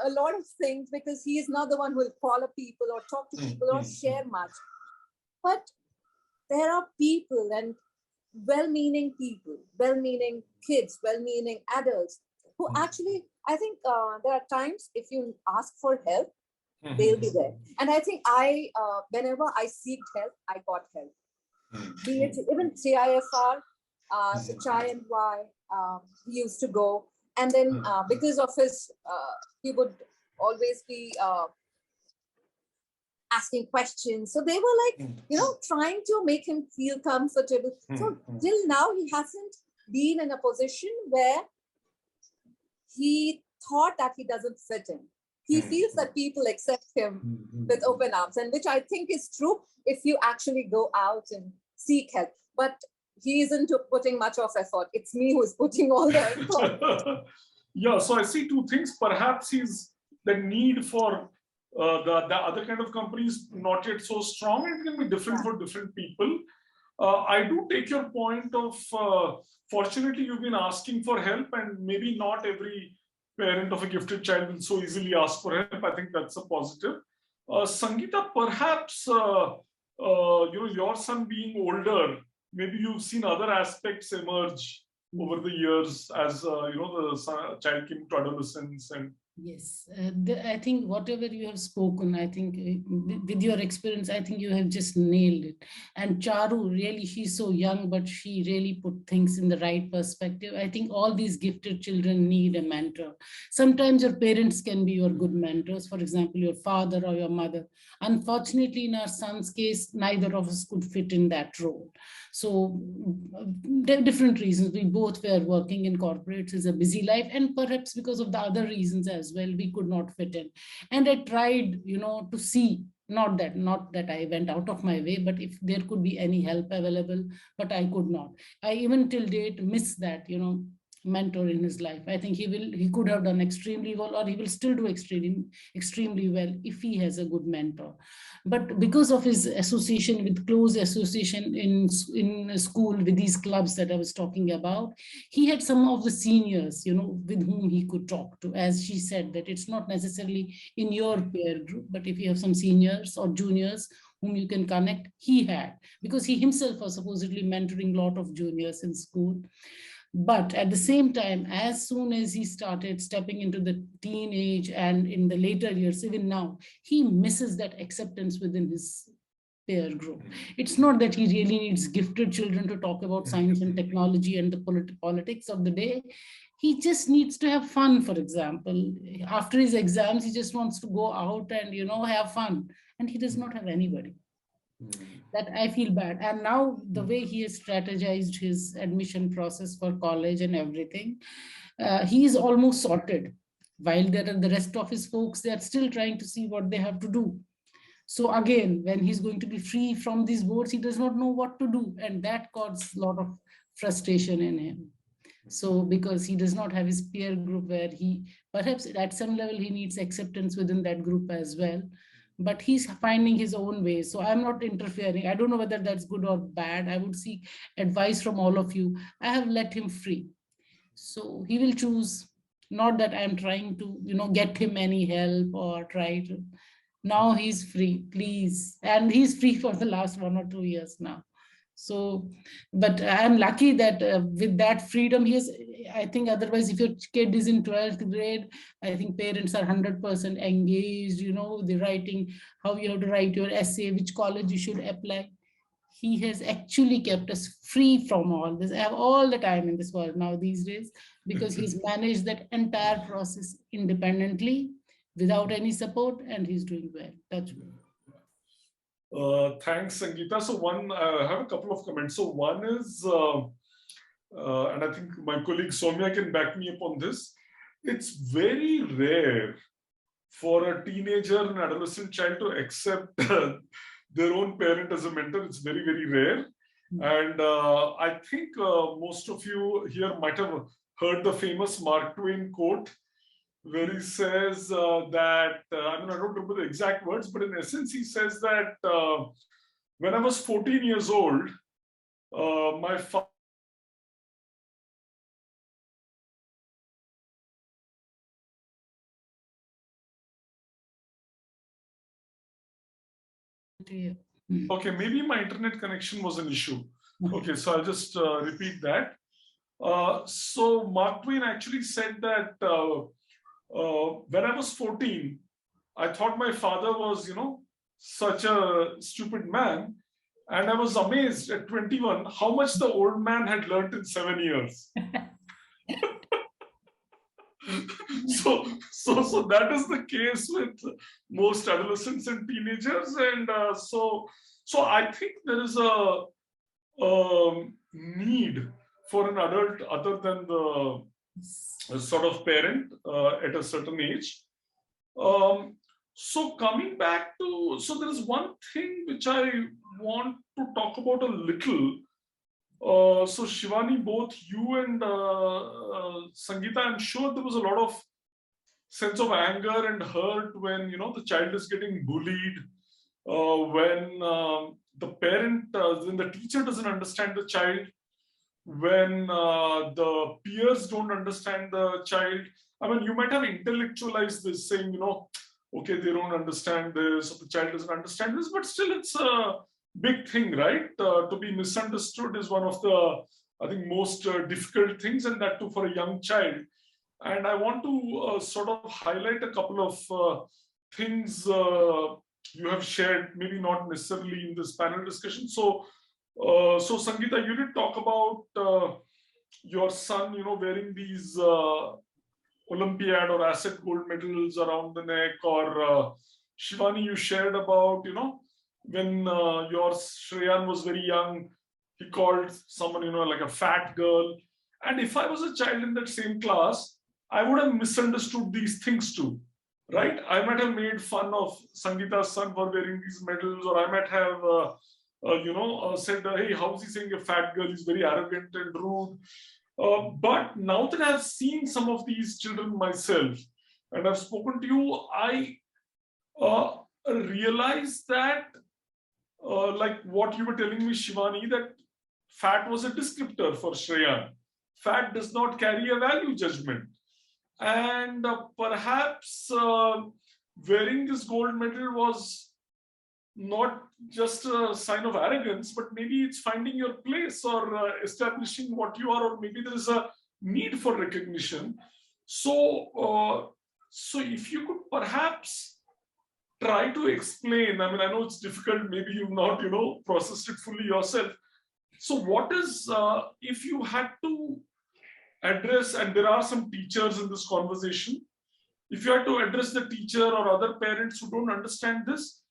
a lot of things, because he is not the one who will follow people or talk to people or share much. But there are people, and well-meaning people, well-meaning kids, well-meaning adults who actually, I think there are times if you ask for help, they'll be there. And I think whenever I seek help, I got help. Be it even TIFR, so Chai and Y, he used to go. And then because of his, he would always be asking questions. So they were like, trying to make him feel comfortable. So till now, he hasn't been in a position where he thought that he doesn't fit in. He feels that people accept him with open arms, and which I think is true if you actually go out and seek help. But he isn't putting much of effort. It's me who's putting all the effort. Yeah, so I see two things. Perhaps he's the need for the other kind of companies not yet so strong. It can be different for different people. I do take your point of fortunately you've been asking for help, and maybe not every parent of a gifted child will so easily ask for help. I think that's a positive. Sangeeta, perhaps your son being older, maybe you've seen other aspects emerge over the years as the child came to adolescence and Yes, I think whatever you have spoken, I think with your experience, I think you have just nailed it. And Charu, really, she's so young, but she really put things in the right perspective. I think all these gifted children need a mentor. Sometimes your parents can be your good mentors, for example, your father or your mother. Unfortunately, in our son's case, neither of us could fit in that role. So there are different reasons. We both were working in corporates, is a busy life, and perhaps because of the other reasons as well, we could not fit in. And I tried, to see, not that I went out of my way, but if there could be any help available, but I could not. I even till date miss that, mentor in his life. I think he could have done extremely well, or he will still do extremely well if he has a good mentor. But because of his association, with close association in school with these clubs that I was talking about, he had some of the seniors, with whom he could talk to. As she said, that it's not necessarily in your peer group, but if you have some seniors or juniors whom you can connect, he had, because he himself was supposedly mentoring a lot of juniors in school. But at the same time, as soon as he started stepping into the teenage and in the later years, even now, he misses that acceptance within his peer group. It's not that he really needs gifted children to talk about science and technology and the politics of the day. He just needs to have fun, for example. After his exams, he just wants to go out and, have fun. And he does not have anybody. That I feel bad. And now the way he has strategized his admission process for college and everything, he is almost sorted. While there are the rest of his folks, they are still trying to see what they have to do. So again, when he's going to be free from these boards, he does not know what to do. And that causes a lot of frustration in him. So because he does not have his peer group where he, perhaps at some level, he needs acceptance within that group as well. But he's finding his own way. So I'm not interfering. I don't know whether that's good or bad. I would seek advice from all of you. I have let him free. So he will choose, not that I'm trying to, get him any help or try to. Now he's free, please. And he's free for the last 1 or 2 years now. So, but I'm lucky that with that freedom, I think otherwise, if your kid is in 12th grade, I think parents are 100% engaged, the writing, how you have to write your essay, which college you should apply. He has actually kept us free from all this. I have all the time in this world now these days, because he's managed that entire process independently without any support, and he's doing well. That's good. Thanks, Sangeeta. So I have a couple of comments. So one is, and I think my colleague Soumya can back me up on this. It's very rare for a teenager and adolescent child to accept their own parent as a mentor. It's very, very rare. And I think most of you here might have heard the famous Mark Twain quote, where he says that, I don't remember the exact words, but in essence, he says that when I was 14 years old, my father Okay, maybe my internet connection was an issue. Okay, so I'll just repeat that. So Mark Twain actually said that when I was 14, I thought my father was, such a stupid man. And I was amazed at 21 how much the old man had learned in 7 years. So that is the case with most adolescents and teenagers. And so I think there is a need for an adult other than the sort of parent at a certain age. So coming back to, so there is one thing which I want to talk about a little. So Shivani, both you and Sangeeta, I'm sure there was a lot of sense of anger and hurt when the child is getting bullied, when the parent, when the teacher doesn't understand the child, when the peers don't understand the child. I mean, you might have intellectualized this, saying, okay, they don't understand this, or the child doesn't understand this, but still it's a big thing, right? To be misunderstood is one of the, I think, most difficult things, and that too for a young child. And I want to sort of highlight a couple of things you have shared, maybe not necessarily in this panel discussion. So Sangeeta, you did talk about your son, wearing these Olympiad or asset gold medals around the neck, or Shivani, you shared about, when your Shreyan was very young, he called someone, like a fat girl. And if I was a child in that same class, I would have misunderstood these things too, right? I might have made fun of Sangeeta's son for wearing these medals, or I might have, said, hey, how's he saying a fat girl? He's very arrogant and rude. But now that I've seen some of these children myself, and I've spoken to you, I realized that, like what you were telling me, Shivani, that fat was a descriptor for Shreyan. Fat does not carry a value judgment. And perhaps wearing this gold medal was not just a sign of arrogance, but maybe it's finding your place, or establishing what you are, or maybe there is a need for recognition. So, so if you could perhaps try to explain, I mean, I know it's difficult, maybe you've not, processed it fully yourself. So what is, if you had to address, and there are some teachers in this conversation, if you had to address the teacher or other parents who don't understand this,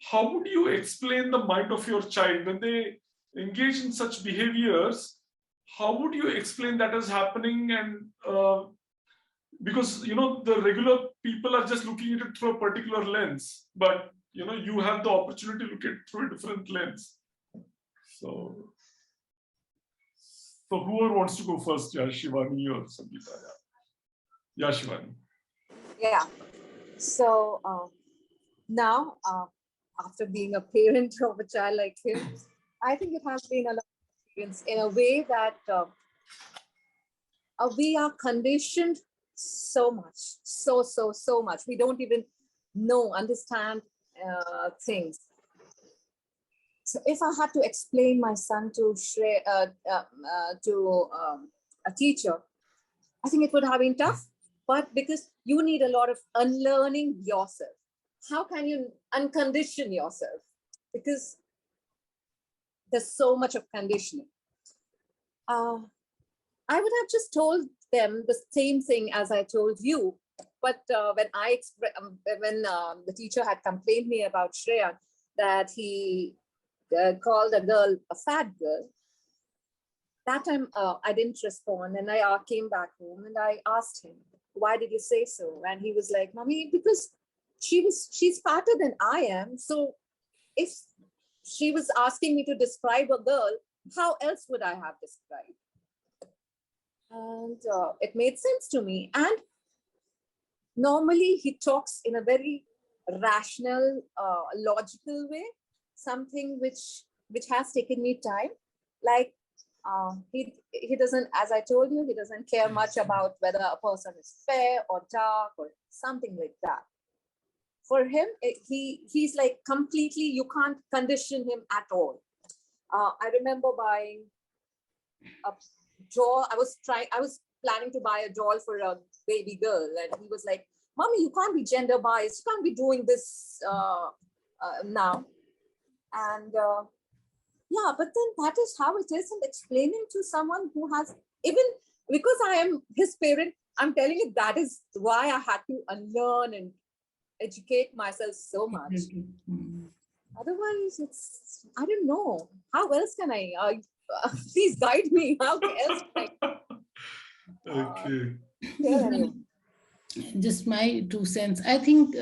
how would you explain the mind of your child when they engage in such behaviors? How would you explain that is happening? And because the regular people are just looking at it through a particular lens, but you have the opportunity to look at it through a different lens. So whoever wants to go first, yeah, Shivani or Sangeeta, yeah, Shivani. Yeah. So now, after being a parent of a child like him, I think it has been a lot of experience in a way that we are conditioned so much, so much. We don't even understand things. So if I had to explain my son to a teacher, I think it would have been tough. But because you need a lot of unlearning yourself. How can you uncondition yourself? Because there's so much of conditioning. I would have just told them the same thing as I told you. But when the teacher had complained me about Shreya, that he called a girl a fat girl, that time I didn't respond, and I came back home and I asked him, why did you say so? And he was like, Mommy, because she's fatter than I am. So if she was asking me to describe a girl, how else would I have described? And it made sense to me. And normally he talks in a very rational, logical way, something which has taken me time. Like he doesn't, as I told you, he doesn't care much about whether a person is fair or dark or something like that. For him, he's like completely, you can't condition him at all. I remember buying a doll. I was planning to buy a doll for a baby girl, and he was like, Mommy, you can't be gender biased. You can't be doing this now. And yeah, but then that is how it is. And explaining to someone who has, even because I am his parent, I'm telling you that is why I had to unlearn and educate myself so much. Otherwise, it's, I don't know. How else can I? Please guide me. How else can I? Okay. Yeah. Just my 2 cents. I think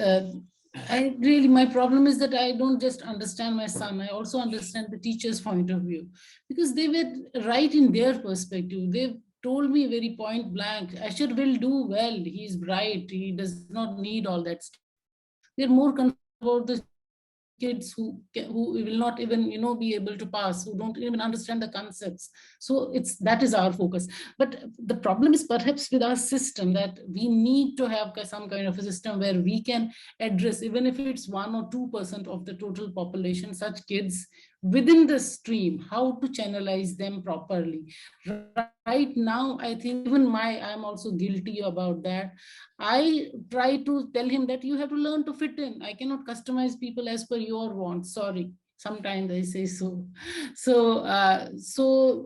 My problem is that I don't just understand my son, I also understand the teacher's point of view, because they were right in their perspective. They told me very point blank, Asher will do well, he's bright, he does not need all that stuff. They're more concerned about the kids who will not even be able to pass, who don't even understand the concepts. So that is our focus. But the problem is perhaps with our system, that we need to have some kind of a system where we can address, even if it's 1 or 2% of the total population, such kids within the stream, how to channelize them properly. Right now, I think even I'm also guilty about that. I try to tell him that you have to learn to fit in. I cannot customize people as per your wants. Sorry. Sometimes I say so.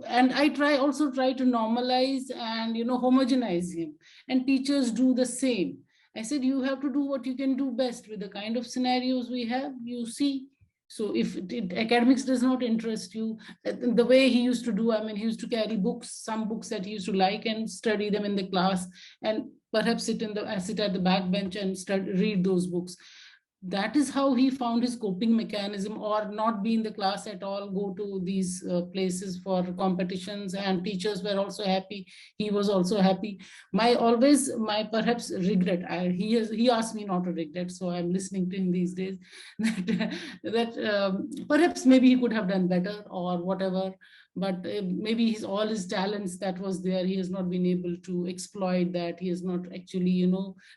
And I also try to normalize and homogenize him. And teachers do the same. I said, you have to do what you can do best with the kind of scenarios we have. You see. So if academics does not interest you, the way he used to do, I mean, he used to carry some books that he used to like and study them in the class, and perhaps sit at the back bench and read those books. That is how he found his coping mechanism, or not be in the class at all, go to these places for competitions, and teachers were also happy. He was also happy. My perhaps regret, he asked me not to regret, so I'm listening to him these days, that perhaps maybe he could have done better or whatever, but maybe all his talents that was there, he has not been able to exploit that. He has not actually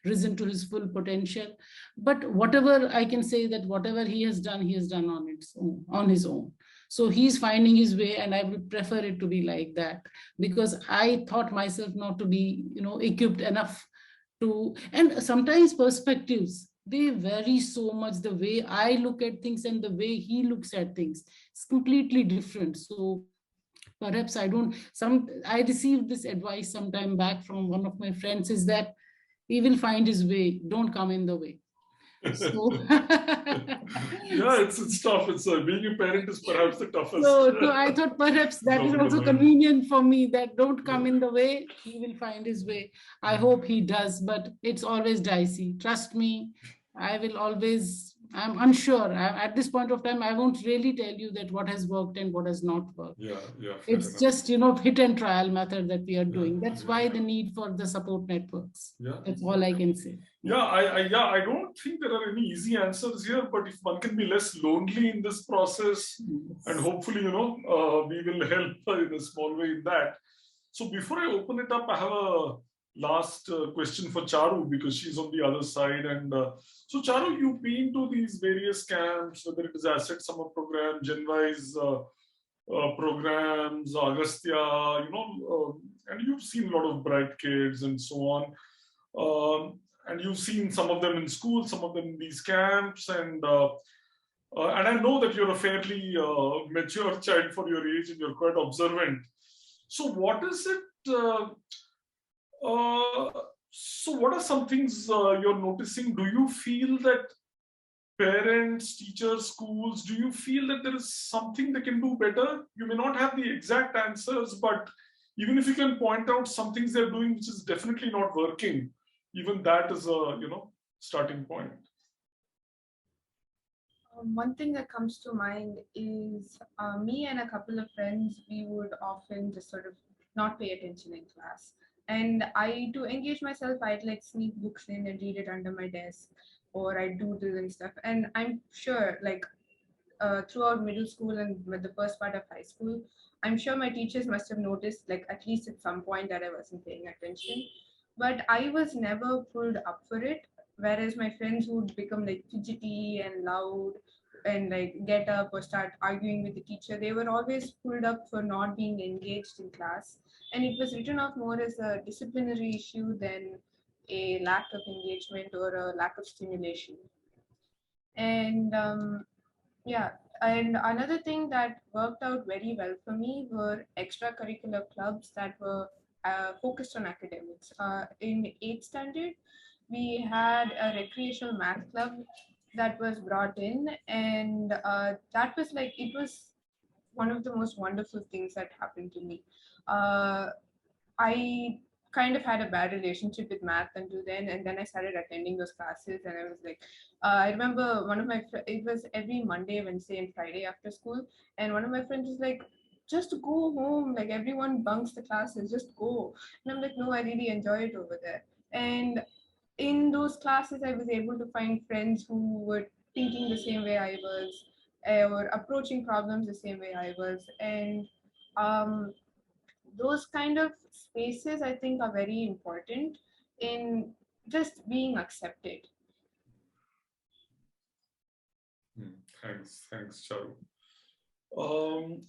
risen to his full potential. But whatever I can say, that whatever he has done on his own. So he's finding his way, and I would prefer it to be like that, because I thought myself not to be equipped enough to. And sometimes perspectives, they vary so much. The way I look at things and the way he looks at things is completely different. So perhaps I received this advice some time back from one of my friends, is that he will find his way, don't come in the way. So yeah, it's tough. Being a parent is perhaps the toughest. So I thought perhaps that is also convenient for me, that don't come in the way, he will find his way. I hope he does, but it's always dicey. Trust me, I'm unsure. At this point of time, I won't really tell you that what has worked and what has not worked. Yeah. It's just, hit and trial method that we are doing. That's why the need for the support networks. Yeah. That's all I can say. Yeah, I don't think there are any easy answers here, but if one can be less lonely in this process, and hopefully, we will help in a small way in that. So before I open it up, I have a last question for Charu, because she's on the other side. And so Charu, you've been to these various camps, whether it is Asset Summer Program, GenWise programs, Agastya, and you've seen a lot of bright kids and so on. And you've seen some of them in school, some of them in these camps, and I know that you're a fairly mature child for your age, and you're quite observant. So what is it? So what are some things you're noticing? Do you feel that parents, teachers, schools, do you feel that there is something they can do better? You may not have the exact answers, but even if you can point out some things they're doing which is definitely not working, even that is a starting point. One thing that comes to mind is me and a couple of friends, we would often just sort of not pay attention in class. And to engage myself, I'd like sneak books in and read it under my desk, or I'd doodle and stuff. And I'm sure, like, throughout middle school and with the first part of high school, I'm sure my teachers must have noticed, like, at least at some point, that I wasn't paying attention. But I was never pulled up for it. Whereas my friends would become like fidgety and loud and like get up or start arguing with the teacher, they were always pulled up for not being engaged in class. And it was written off more as a disciplinary issue than a lack of engagement or a lack of stimulation. And yeah, and another thing that worked out very well for me were extracurricular clubs that were focused on academics. In 8th standard, we had a recreational math club that was brought in, and that was like, it was one of the most wonderful things that happened to me. I kind of had a bad relationship with math until then, and then I started attending those classes, and I was like, I remember one of my it was every Monday, Wednesday, and Friday after school, and one of my friends was like, just go home, like everyone bunks the classes, just go. And I'm like, no, I really enjoy it over there. And in those classes, I was able to find friends who were thinking the same way I was, or approaching problems the same way I was, and um, those kind of spaces I think are very important in just being accepted. Thanks, Charu.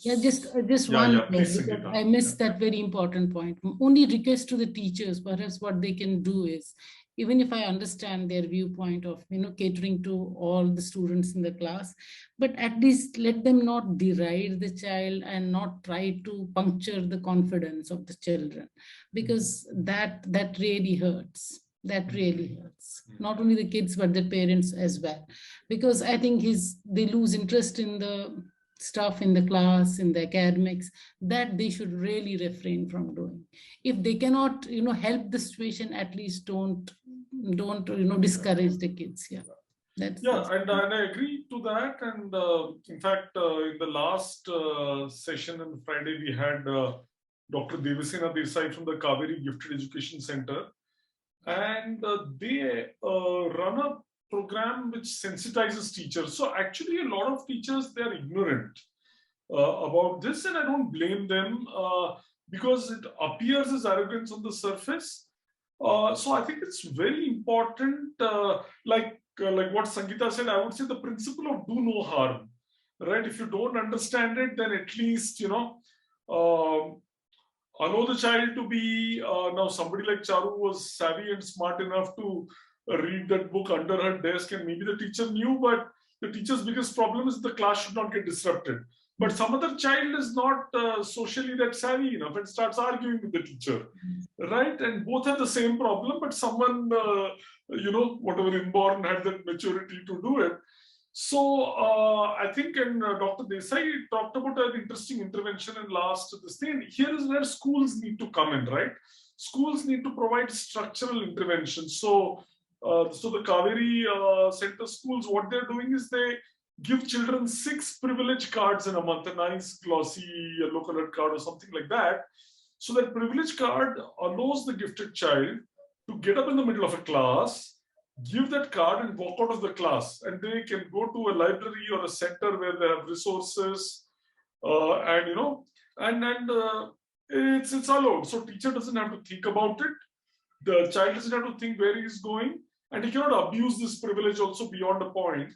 Yeah, just Yeah, one yeah, more, please, because Sangeeta. I missed that very important point. Only request to the teachers, perhaps what they can do is, even if I understand their viewpoint of, catering to all the students in the class, but at least let them not deride the child and not try to puncture the confidence of the children, because that really hurts. That really hurts. Not only the kids, but the parents as well, because I think they lose interest in the stuff in the class, in the academics, that they should really refrain from doing. If they cannot, help the situation, at least don't, discourage the kids. Yeah, that's And I agree to that. And in fact, in the last session on Friday, we had Dr. Devasena Desai from the Kaveri Gifted Education Center, and they run a program which sensitizes teachers. So actually, a lot of teachers, they are ignorant about this, and I don't blame them because it appears as arrogance on the surface. So I think it's very important, like what Sangeeta said. I would say the principle of do no harm, right? If you don't understand it, then at least allow the child to be. Now somebody like Charu was savvy and smart enough to read that book under her desk, and maybe the teacher knew, but the teacher's biggest problem is the class should not get disrupted. But some other child is not socially that savvy enough and starts arguing with the teacher, right? And both have the same problem, but someone, whatever inborn had that maturity to do it. So I think, and Dr. Desai talked about an interesting intervention in last this thing. Here is where schools need to come in, right? Schools need to provide structural intervention. So the Kaveri Center schools, what they're doing is they give children 6 privilege cards in a month, a nice glossy yellow colored card or something like that. So that privilege card allows the gifted child to get up in the middle of a class, give that card and walk out of the class, and they can go to a library or a center where they have resources, it's allowed. So teacher doesn't have to think about it. The child doesn't have to think where he is going, and he cannot abuse this privilege also beyond a point.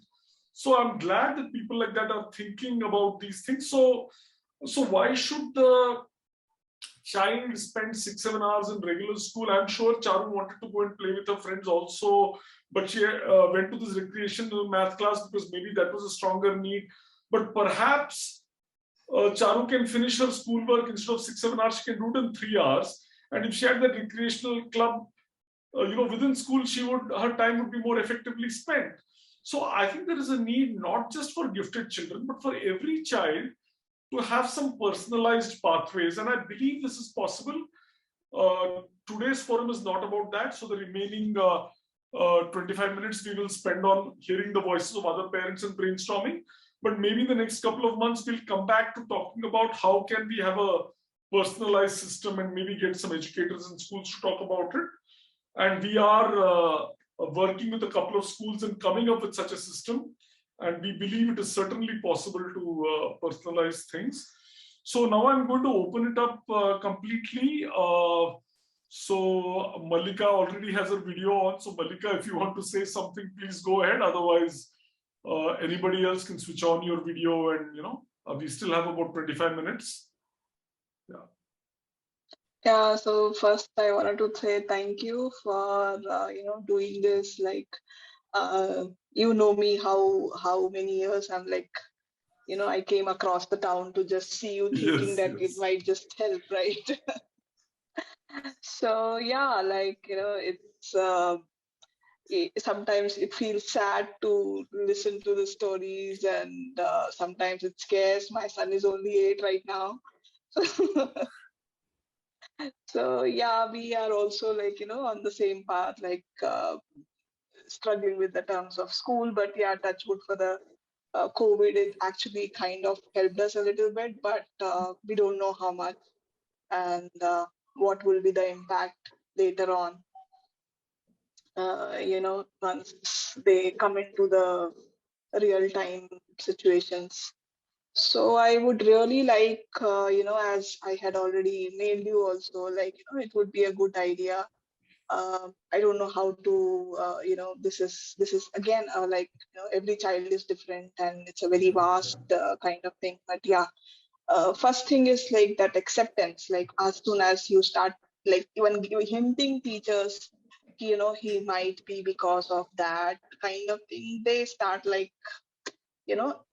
So I'm glad that people like that are thinking about these things. So why should the child spend 6-7 hours in regular school? I'm sure Charu wanted to go and play with her friends also, but she went to this recreational math class because maybe that was a stronger need. But perhaps Charu can finish her schoolwork instead of 6-7 hours, she can do it in 3 hours. And if she had that recreational club, within school, her time would be more effectively spent. So I think there is a need not just for gifted children, but for every child to have some personalized pathways. And I believe this is possible. Today's forum is not about that. So the remaining 25 minutes we will spend on hearing the voices of other parents and brainstorming. But maybe in the next couple of months, we'll come back to talking about how can we have a personalized system and maybe get some educators in schools to talk about it. And we are working with a couple of schools and coming up with such a system. And we believe it is certainly possible to personalize things. So now I'm going to open it up completely. So Malika already has her video on. So Malika, if you want to say something, please go ahead. Otherwise, anybody else can switch on your video, and we still have about 25 minutes. Yeah. Yeah, so first I wanted to say thank you for doing this. Like, you know me, how many years I'm like, I came across the town to just see you, thinking that it might just help, right? So yeah, like it's sometimes it feels sad to listen to the stories, and sometimes it scares. My son is only 8 right now. So yeah, we are also like, on the same path, like struggling with the terms of school. But yeah, touch wood for the COVID, it actually kind of helped us a little bit, but we don't know how much and what will be the impact later on. Once they come into the real time situations. So I would really like, as I had already mailed you also, like, it would be a good idea. I don't know how to, this is again, like, every child is different and it's a very vast kind of thing. But yeah, first thing is like that acceptance, like as soon as you start, like even hinting teachers, he might be because of that kind of thing, they start like,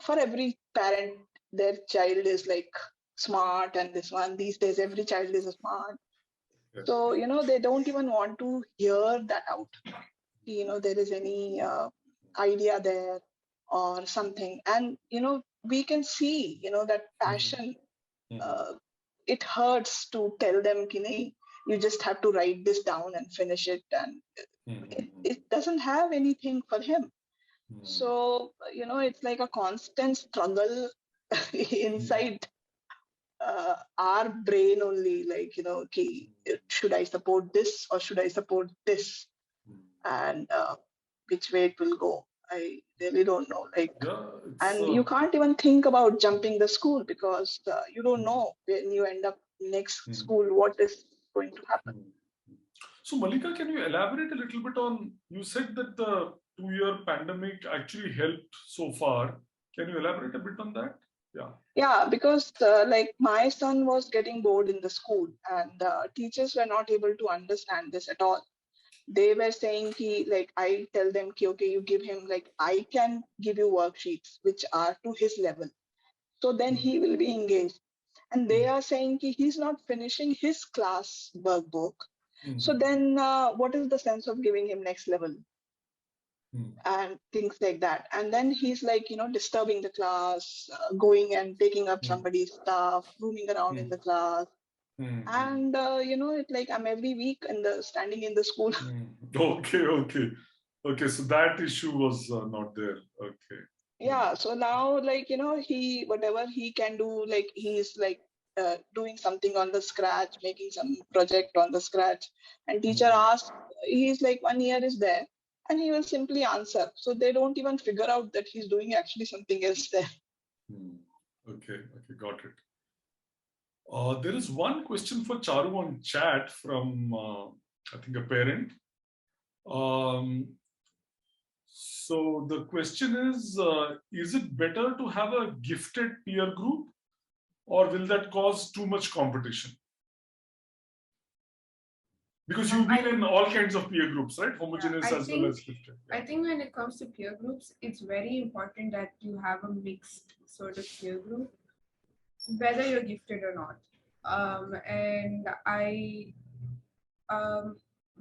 for every parent, their child is like smart, and this one, these days, every child is smart. So, they don't even want to hear that out. There is any idea there or something. And, we can see, that passion, it hurts to tell them, you just have to write this down and finish it. And it doesn't have anything for him. So, it's like a constant struggle inside our brain only, like, okay, should I support this or should I support this? And which way it will go, I really don't know. Like, Yeah, and you can't even think about jumping the school because you don't know when you end up next school what is going to happen. So Malika, can you elaborate a little bit on, you said that the 2-year pandemic actually helped so far. Can you elaborate a bit on that? Yeah, because like my son was getting bored in the school, and teachers were not able to understand this at all. They were saying like, I tell them okay, you give him, like, I can give you worksheets which are to his level, so then he will be engaged. And they are saying he's not finishing his class workbook, so then what is the sense of giving him next level? And things like that. And then he's like, disturbing the class, going and taking up somebody's stuff, roaming around in the class. And it's like I'm every week standing in the school. Okay, so that issue was not there. Okay. Yeah, so now, like, he, whatever he can do, like, he's like doing something on the scratch, making some project on the scratch, and teacher asks, he's like, 1 year is there, and he will simply answer. So they don't even figure out that he's doing actually something else there. Okay, got it. There is one question for Charu on chat from, I think, a parent. So the question is it better to have a gifted peer group, or will that cause too much competition? Because you've been in all kinds of peer groups, right? Homogeneous as well as gifted. I think when it comes to peer groups, it's very important that you have a mixed sort of peer group, whether you're gifted or not.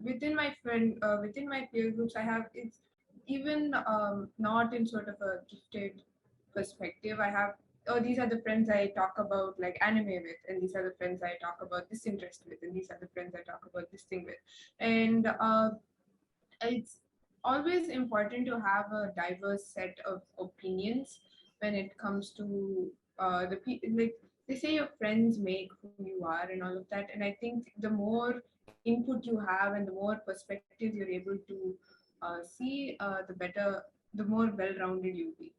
Within my peer groups, I have, it's even not in sort of a gifted perspective. I have, oh, these are the friends I talk about like anime with, and these are the friends I talk about this interest with, and these are the friends I talk about this thing with. And it's always important to have a diverse set of opinions when it comes to like they say your friends make who you are and all of that. And I think the more input you have and the more perspectives you're able to see, the better, the more well-rounded you'll be.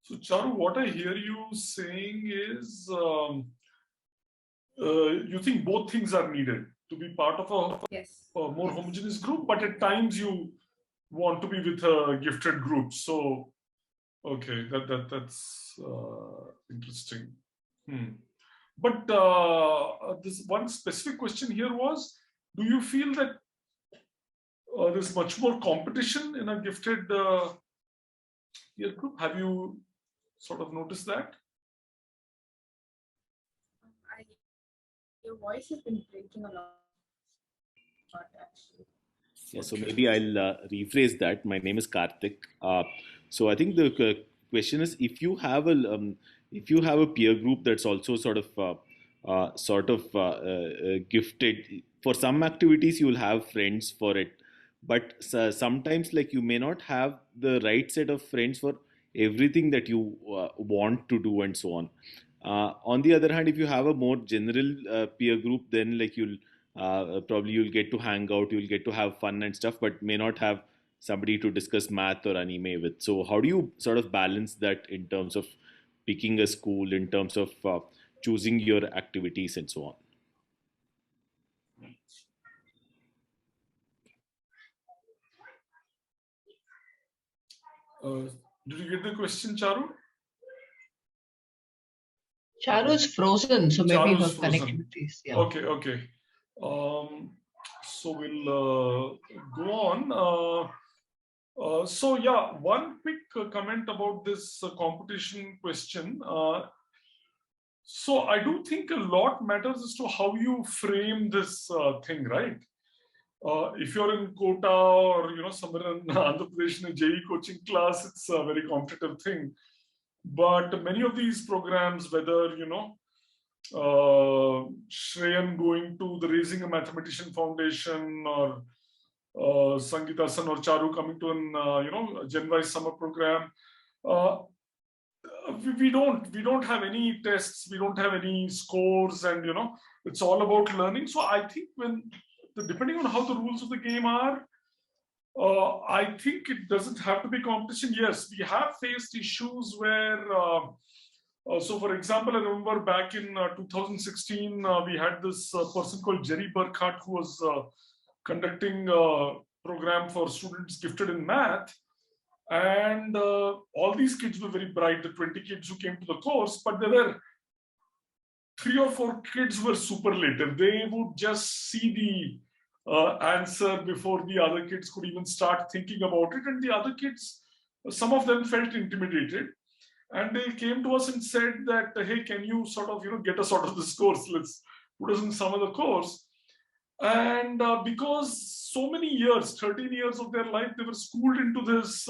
So Charu, what I hear you saying is you think both things are needed to be part of a more homogeneous group, but at times you want to be with a gifted group. So, okay, that's interesting. But this one specific question here was, do you feel that there's much more competition in a gifted peer group? Have you sort of noticed that? Your voice has been breaking a lot, actually. Yeah, so maybe I'll rephrase that. My name is Karthik. So I think the question is, if you have a peer group that's also sort of sort of gifted. For some activities, you'll have friends for it, but sometimes like you may not have the right set of friends for everything that you want to do and so on. On the other hand, if you have a more general peer group, then like probably you'll get to hang out, you'll get to have fun and stuff, but may not have somebody to discuss math or anime with. So how do you sort of balance that in terms of picking a school, in terms of choosing your activities and so on? Did you get the question, Charu? Charu is frozen, so maybe her Charu's frozen. connectivity is, yeah. Okay. So we'll go on. So yeah, one quick comment about this competition question. So I do think a lot matters as to how you frame this thing, right? If you're in Kota or somewhere in Andhra Pradesh in a JEE coaching class, it's a very competitive thing. But many of these programs, whether Shreyan going to the Raising a Mathematician Foundation, or Sangeeta San or Charu coming to an GenWise summer program, we don't have any tests, we don't have any scores, and it's all about learning. So I think depending on how the rules of the game are, I think it doesn't have to be competition. Yes, we have faced issues where, so for example, I remember back in 2016, we had this person called Jerry Burkhardt who was conducting a program for students gifted in math. And all these kids were very bright, the 20 kids who came to the course, but there were 3 or 4 kids who were superlative. They would just see the answer before the other kids could even start thinking about it. And the other kids, some of them felt intimidated. And they came to us and said that, hey, can you sort of, get us out of this course? Let's put us in some other course. And because so many years, 13 years of their life, they were schooled into this,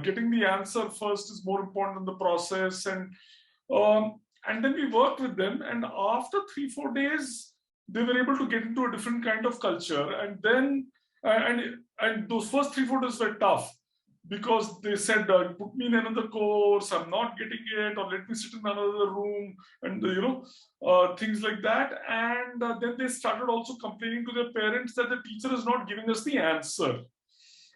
getting the answer first is more important than the process. And then we worked with them. And after 3-4 days, they were able to get into a different kind of culture. And then, and those first 3-4 days were tough, because they said, put me in another course, I'm not getting it, or let me sit in another room, and things like that. And then they started also complaining to their parents that the teacher is not giving us the answer.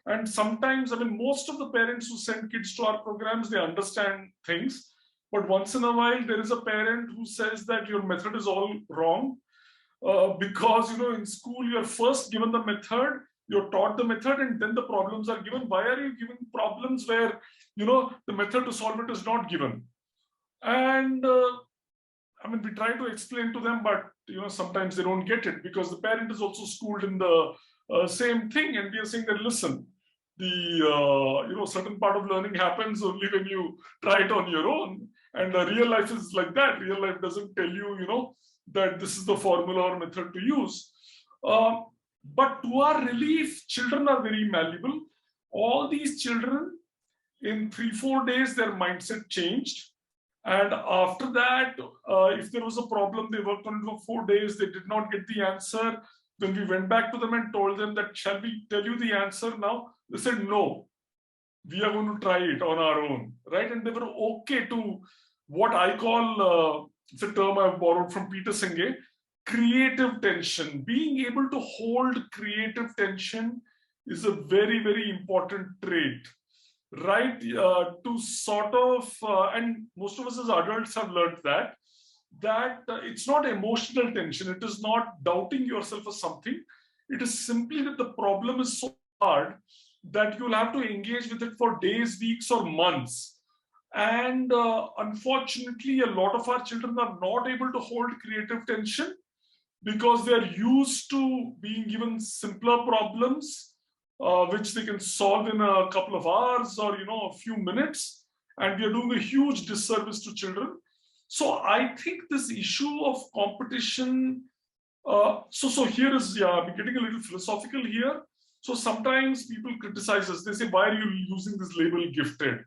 And sometimes, most of the parents who send kids to our programs, they understand things. But once in a while, there is a parent who says that your method is all wrong, because in school, you're first given the method, you're taught the method, and then the problems are given. Why are you giving problems where the method to solve it is not given? And we try to explain to them, but sometimes they don't get it, because the parent is also schooled in the same thing. And we are saying that, listen, the certain part of learning happens only when you try it on your own. And real life is like that. Real life doesn't tell you that this is the formula or method to use. But to our relief, children are very malleable. All these children, in 3-4 days, their mindset changed. And after that, if there was a problem, they worked on it for 4 days. They did not get the answer. When we went back to them and told them that, shall we tell you the answer now? They said, no, we are going to try it on our own, right? And they were okay to what I call, it's a term I've borrowed from Peter Senge, creative tension. Being able to hold creative tension is a very, very important trait, right? To sort of, and most of us as adults have learned that it's not emotional tension. It is not doubting yourself or something. It is simply that the problem is so hard that you'll have to engage with it for days, weeks, or months. And unfortunately, a lot of our children are not able to hold creative tension, because they are used to being given simpler problems, which they can solve in a couple of hours or a few minutes. And we are doing a huge disservice to children. So I think this issue of competition, so here is, I'm getting a little philosophical here. So sometimes people criticize us. They say, why are you using this label gifted?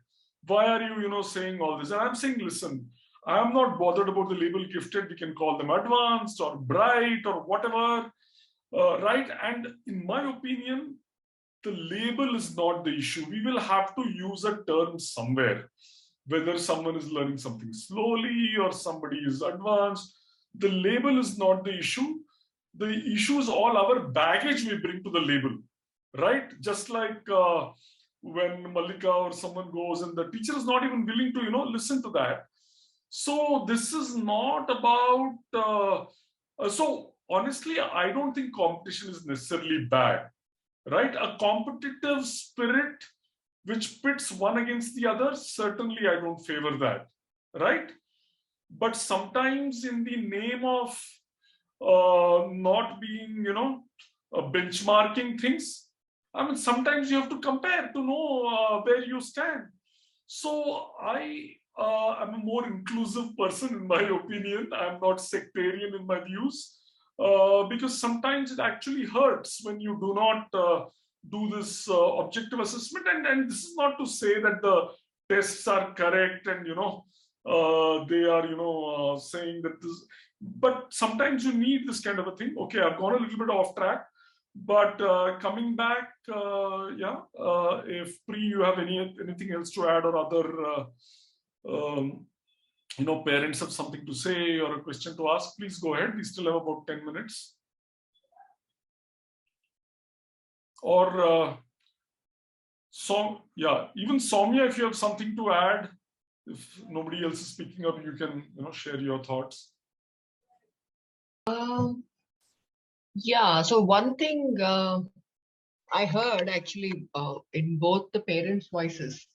Why are you, saying all this? And I'm saying, listen, I'm not bothered about the label gifted. We can call them advanced or bright or whatever, right? And in my opinion, the label is not the issue. We will have to use a term somewhere, whether someone is learning something slowly or somebody is advanced. The label is not the issue. The issue is all our baggage we bring to the label, right? Just like when Malika or someone goes and the teacher is not even willing to, listen to that. So this is not about, so honestly, I don't think competition is necessarily bad, right? A competitive spirit which pits one against the other, certainly I don't favor that, right? But sometimes in the name of not being, benchmarking things, I mean, sometimes you have to compare to know where you stand. So I am a more inclusive person in my opinion. I'm not sectarian in my views because sometimes it actually hurts when you do not do this objective assessment. And this is not to say that the tests are correct and, they are, saying that this, but sometimes you need this kind of a thing. Okay, I've gone a little bit off track. But coming back, if Pri, you have anything else to add, or other, parents have something to say or a question to ask, please go ahead. We still have about 10 minutes. Or, even Soumya, if you have something to add, if nobody else is speaking up, you can, share your thoughts. Yeah, so one thing I heard actually in both the parents' voices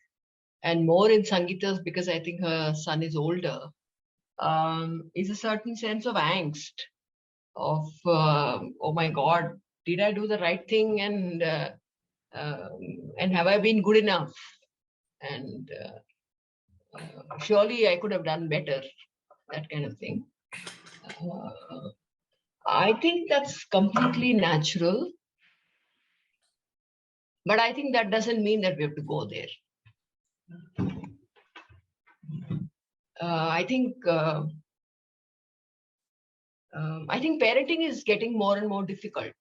and more in Sangeeta's, because I think her son is older, is a certain sense of angst of, oh my God, did I do the right thing, and have I been good enough? And surely I could have done better, that kind of thing. I think that's completely natural. But I think that doesn't mean that we have to go there. I think parenting is getting more and more difficult.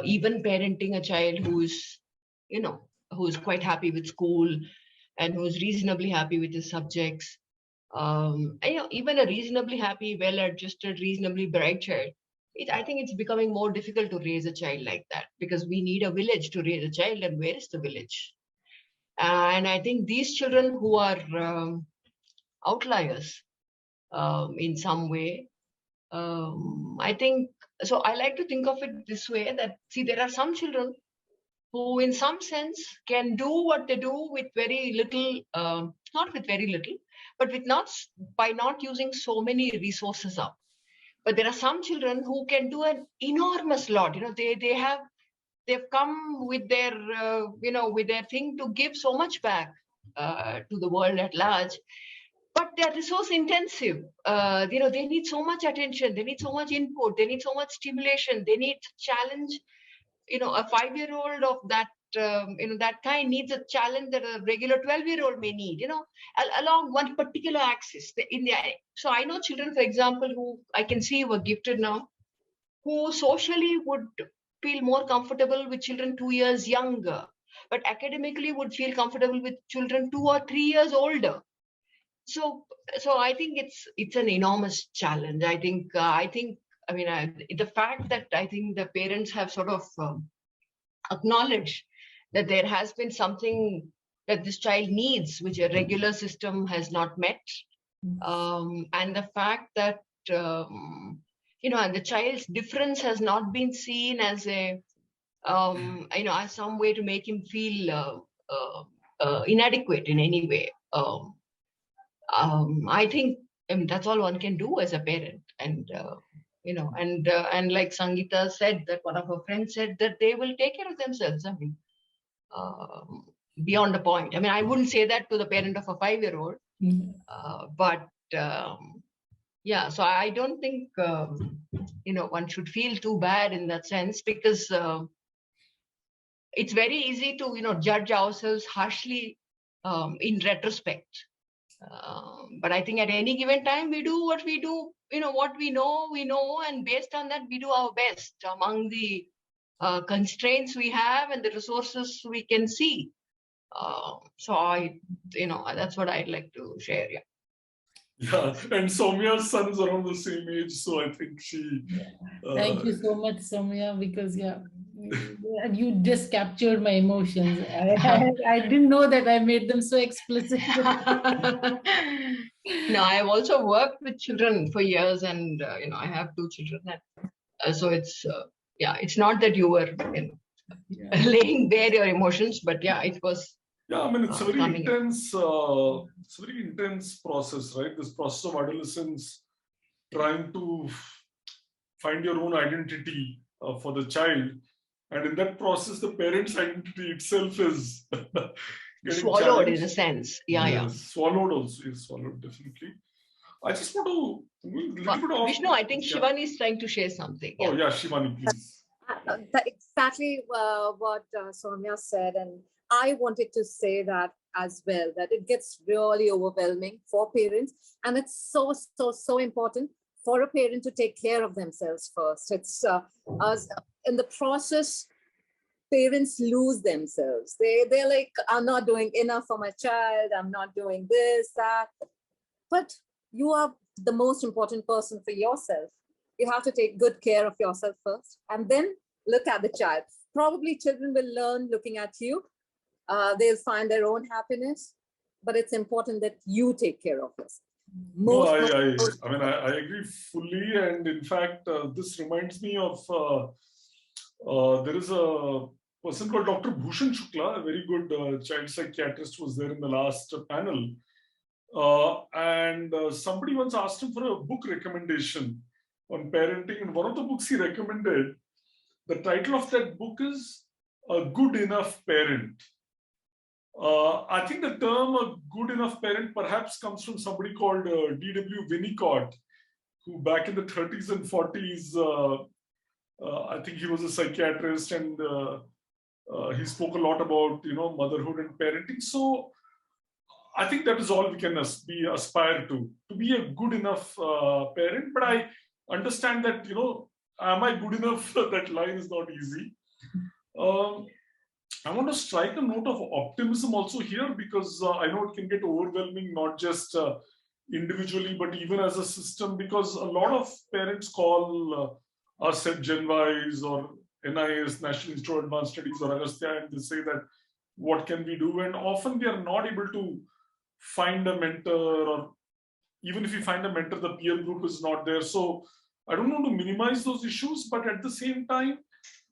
Even parenting a child who's quite happy with school and who's reasonably happy with his subjects. Even a reasonably happy, well-adjusted, reasonably bright child, I think it's becoming more difficult to raise a child like that, because we need a village to raise a child, and where is the village? And I think these children who are outliers in some way, I think, so I like to think of it this way, that, see, there are some children who in some sense can do what they do with very little, not with very little, but by not using so many resources up. But there are some children who can do an enormous lot. They've come with their, with their thing to give so much back to the world at large. But they're resource intensive. They need so much attention. They need so much input. They need so much stimulation. They need challenge. A 5-year-old of that, that kind needs a challenge that a regular 12-year-old may need, along one particular axis. So I know children, for example, who I can see were gifted now, who socially would feel more comfortable with children 2 years younger, but academically would feel comfortable with children 2 or 3 years older. So I think it's an enormous challenge. The fact that I think the parents have sort of acknowledged that there has been something that this child needs, which a regular system has not met, and the fact that and the child's difference has not been seen as as some way to make him feel inadequate in any way. I think that's all one can do as a parent, and and like Sangeeta said, that one of her friends said that they will take care of themselves. I mean, beyond a point. I mean, I wouldn't say that to the parent of a 5-year-old, but so I don't think one should feel too bad in that sense, because it's very easy to judge ourselves harshly in retrospect. But I think at any given time, we do what we do, what we know, and based on that, we do our best among the constraints we have and the resources we can see. So that's what I'd like to share. Yeah. Yeah, and Soumya's son is around the same age, so I think she. Thank you so much, Soumya, because you just captured my emotions. I didn't know that I made them so explicit. No, I have also worked with children for years, and I have 2 children, and so it's it's not that you were laying bare your emotions, but it was. Yeah, I mean, it's a very coming in. intense, process, right? This process of adolescence, trying to find your own identity for the child, and in that process, the parent's identity itself is getting Swallowed challenged. in a sense. Swallowed also is swallowed, definitely. I just want to little bit of Vishnu, I think Shivani is trying to share something. Oh yeah, Shivani, please. Exactly what Soumya said, and I wanted to say that as well, that it gets really overwhelming for parents, and it's so important for a parent to take care of themselves first. It's in the process, parents lose themselves. They're like, I'm not doing enough for my child, I'm not doing this, that. But you are the most important person for yourself. You have to take good care of yourself first, and then look at the child. Probably children will learn looking at you. They'll find their own happiness, but it's important that you take care of this. I agree fully, and in fact, this reminds me of there is a person called Dr. Bhushan Shukla, a very good child psychiatrist, was there in the last panel, and somebody once asked him for a book recommendation on parenting, and one of the books he recommended, the title of that book is A Good Enough Parent. I think the term a good enough parent perhaps comes from somebody called D.W. Winnicott, who back in the 30s and 40s, I think he was a psychiatrist, and he spoke a lot about motherhood and parenting. So I think that is all we can aspire to be a good enough parent. But I understand that am I good enough? That line is not easy. I want to strike a note of optimism also here, because I know it can get overwhelming, not just individually, but even as a system, because a lot of parents call us at GenWise or NIS, National Institute of Advanced Studies, or Agastya, and they say that what can we do? And often we are not able to find a mentor, or even if we find a mentor, the peer group is not there. So I don't want to minimize those issues, but at the same time,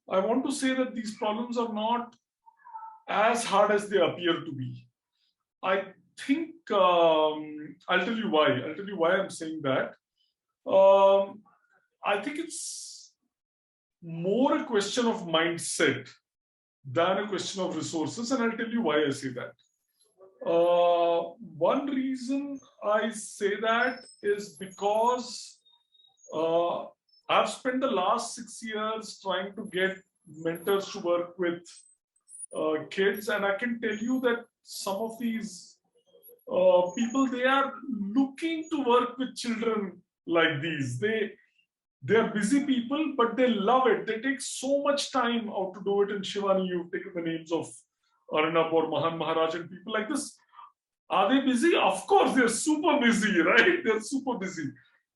I want to say that these problems are not as hard as they appear to be. I think I'll tell you why. I'll tell you why I'm saying that. I think it's more a question of mindset than a question of resources, and I'll tell you why I say that. One reason I say that is because I've spent the last 6 years trying to get mentors to work with kids, and I can tell you that some of these people, they are looking to work with children like these. They are busy people, but they love it. They take so much time out to do it. And Shivani, you've taken the names of Arnab or Mahan Maharaj and people like this. Are they busy? Of course, they're super busy, right? They're super busy.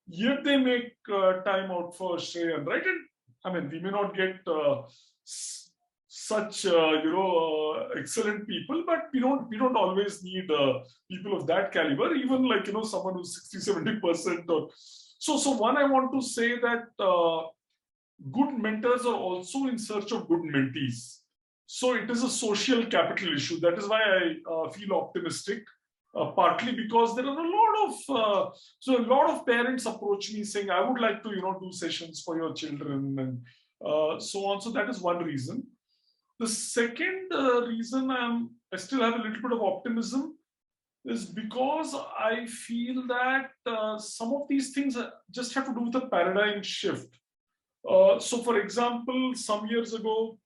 Yet they make time out for Shreyan, right? And I mean, we may not get such excellent people, but we don't always need people of that caliber. Even like someone who's 60-70% or so. One, I want to say that good mentors are also in search of good mentees. So it is a social capital issue. That is why I feel optimistic. Partly because there are a lot of parents approach me saying, I would like to do sessions for your children, and so on. So that is one reason. The second reason I still have a little bit of optimism is because I feel that some of these things just have to do with a paradigm shift. So for example, some years ago,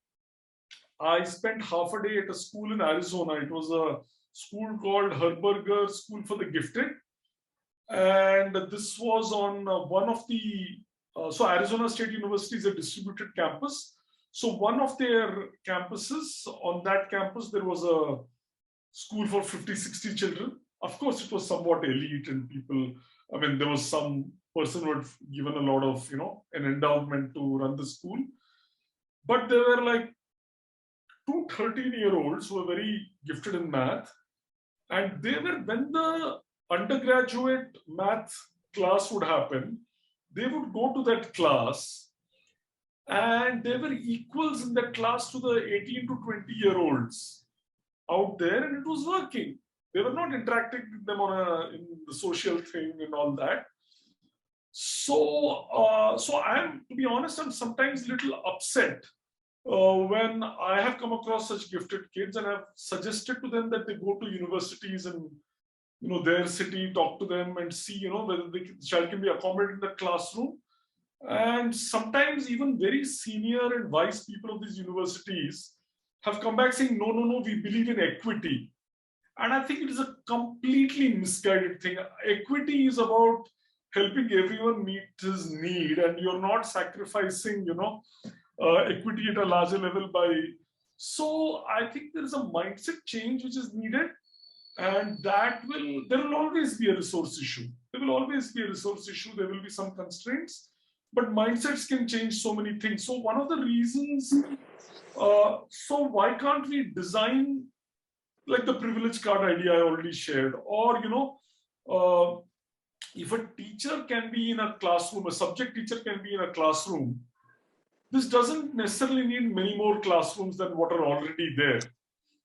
I spent half a day at a school in Arizona. It was a school called Herberger School for the Gifted. And this was on one of the, so Arizona State University is a distributed campus. So one of their campuses, on that campus, there was a school for 50, 60 children. Of course, it was somewhat elite and people, I mean, there was some person who had given a lot of, an endowment to run the school. But there were like two 13-year-olds who were very gifted in math. And they were, when the undergraduate math class would happen, they would go to that class and they were equals in that class to the 18 to 20-year-olds out there, and it was working. They were not interacting with them in the social thing and all that. So, to be honest, I'm sometimes a little upset when I have come across such gifted kids, and I've suggested to them that they go to universities and their city, talk to them and see whether the child can be accommodated in the classroom. And sometimes even very senior and wise people of these universities have come back saying, no, we believe in equity. And I think it is a completely misguided thing. Equity is about helping everyone meet his need, and you're not sacrificing equity at a larger level by. So I think there is a mindset change which is needed, and there will always be a resource issue. There will be some constraints, but mindsets can change so many things. So one of the reasons, so why can't we design like the privilege card idea I already shared, or if a teacher can be in a classroom, a subject teacher can be in a classroom, this doesn't necessarily need many more classrooms than what are already there.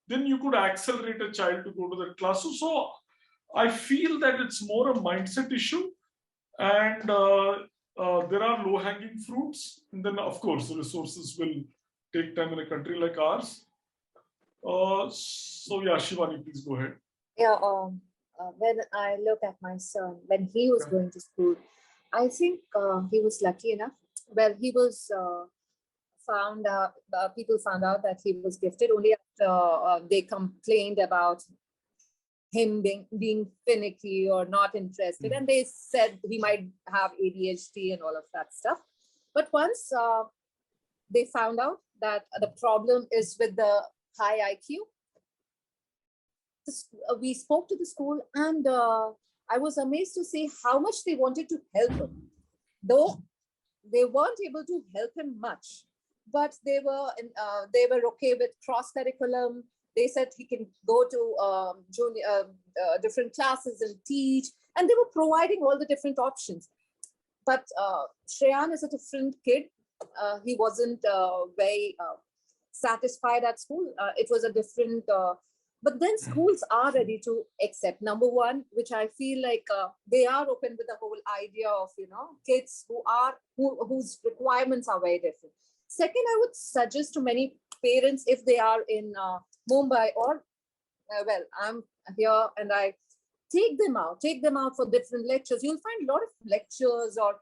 Then you could accelerate a child to go to that classroom. So I feel that it's more a mindset issue, and there are low-hanging fruits. And then, of course, the resources will take time in a country like ours. So yeah, Shivani, please go ahead. Yeah, when I look at my son, when he was going to school, I think he was lucky enough. Well, he was people found out that he was gifted only after they complained about him being finicky or not interested. And they said he might have ADHD and all of that stuff. But once they found out that the problem is with the high IQ, we spoke to the school, and I was amazed to see how much they wanted to help him. Though they weren't able to help him much, but they were okay with cross curriculum. They said he can go to different classes and teach, and they were providing all the different options. But Shreyan is a different kid. He wasn't very satisfied at school. It was a different. But then schools are ready to accept. Number one, which I feel like they are open with the whole idea of kids whose requirements are very different. Second, I would suggest to many parents, if they are in Mumbai or I'm here, and I take them out for different lectures. You'll find a lot of lectures or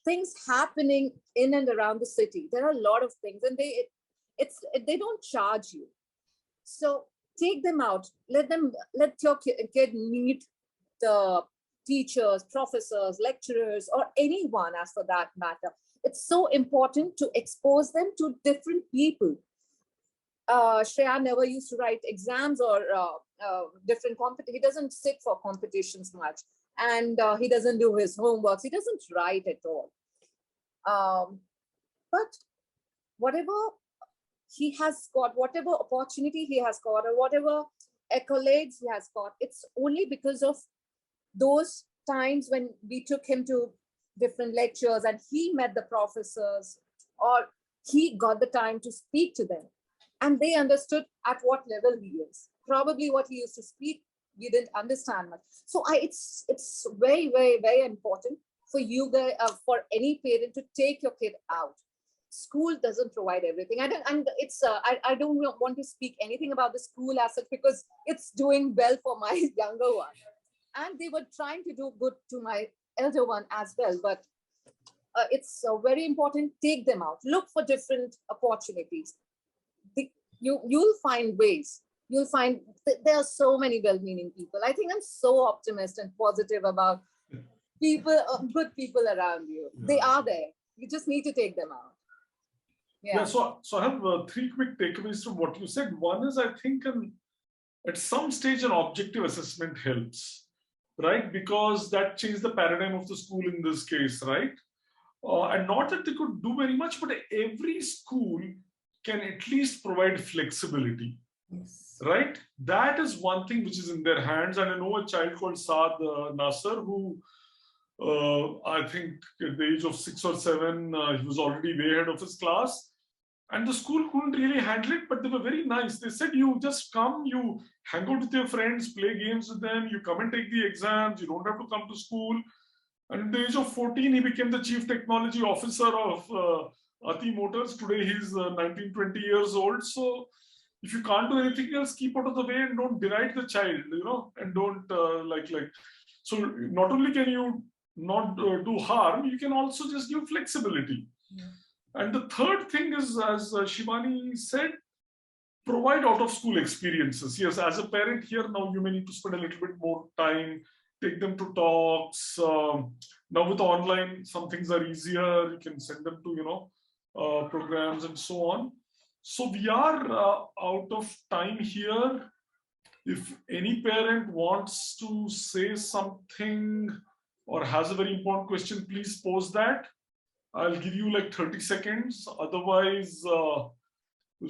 things happening in and around the city. There are a lot of things, and they don't charge you. So take them out. Let your kid meet the teachers, professors, lecturers, or anyone as for that matter. It's so important to expose them to different people. Shreya never used to write exams or different competitions. He doesn't sit for competitions much, and he doesn't do his homeworks. He doesn't write at all. But whatever he has got, whatever opportunity he has got, or whatever accolades he has got, it's only because of those times when we took him to different lectures and he met the professors, or he got the time to speak to them, and they understood at what level he is. Probably what he used to speak, you didn't understand much. So it's very, very, very important for you guys, for any parent, to take your kid out. School doesn't provide everything. I don't want to speak anything about the school as such, because it's doing well for my younger one, and they were trying to do good to my elder one as well. But it's very important. Take them out. Look for different opportunities. You'll find ways. you'll find there are so many well-meaning people. I think I'm so optimistic and positive about people, good people around you. They are there. You just need to take them out. Yeah, so I have three quick takeaways from what you said. One is, I think at some stage an objective assessment helps, right? Because that changed the paradigm of the school in this case, right? And not that they could do very much, but every school can at least provide flexibility, right? That is one thing which is in their hands. And I know a child called Saad Nasser who I think at the age of 6 or 7, he was already way ahead of his class. And the school couldn't really handle it, but they were very nice. They said, you just come, you hang out with your friends, play games with them, you come and take the exams, you don't have to come to school. And at the age of 14, he became the chief technology officer of Ati Motors. Today, he's 19, 20 years old. So if you can't do anything else, keep out of the way and don't deride the child, and don't so not only can you not do harm, you can also just give flexibility. Yeah. And the third thing is, as Shivani said, provide out-of-school experiences. Yes, as a parent here, now you may need to spend a little bit more time, take them to talks. Now with online, some things are easier. You can send them to, programs and so on. So we are out of time here. If any parent wants to say something or has a very important question, please pose that. I'll give you like 30 seconds. Otherwise, we'll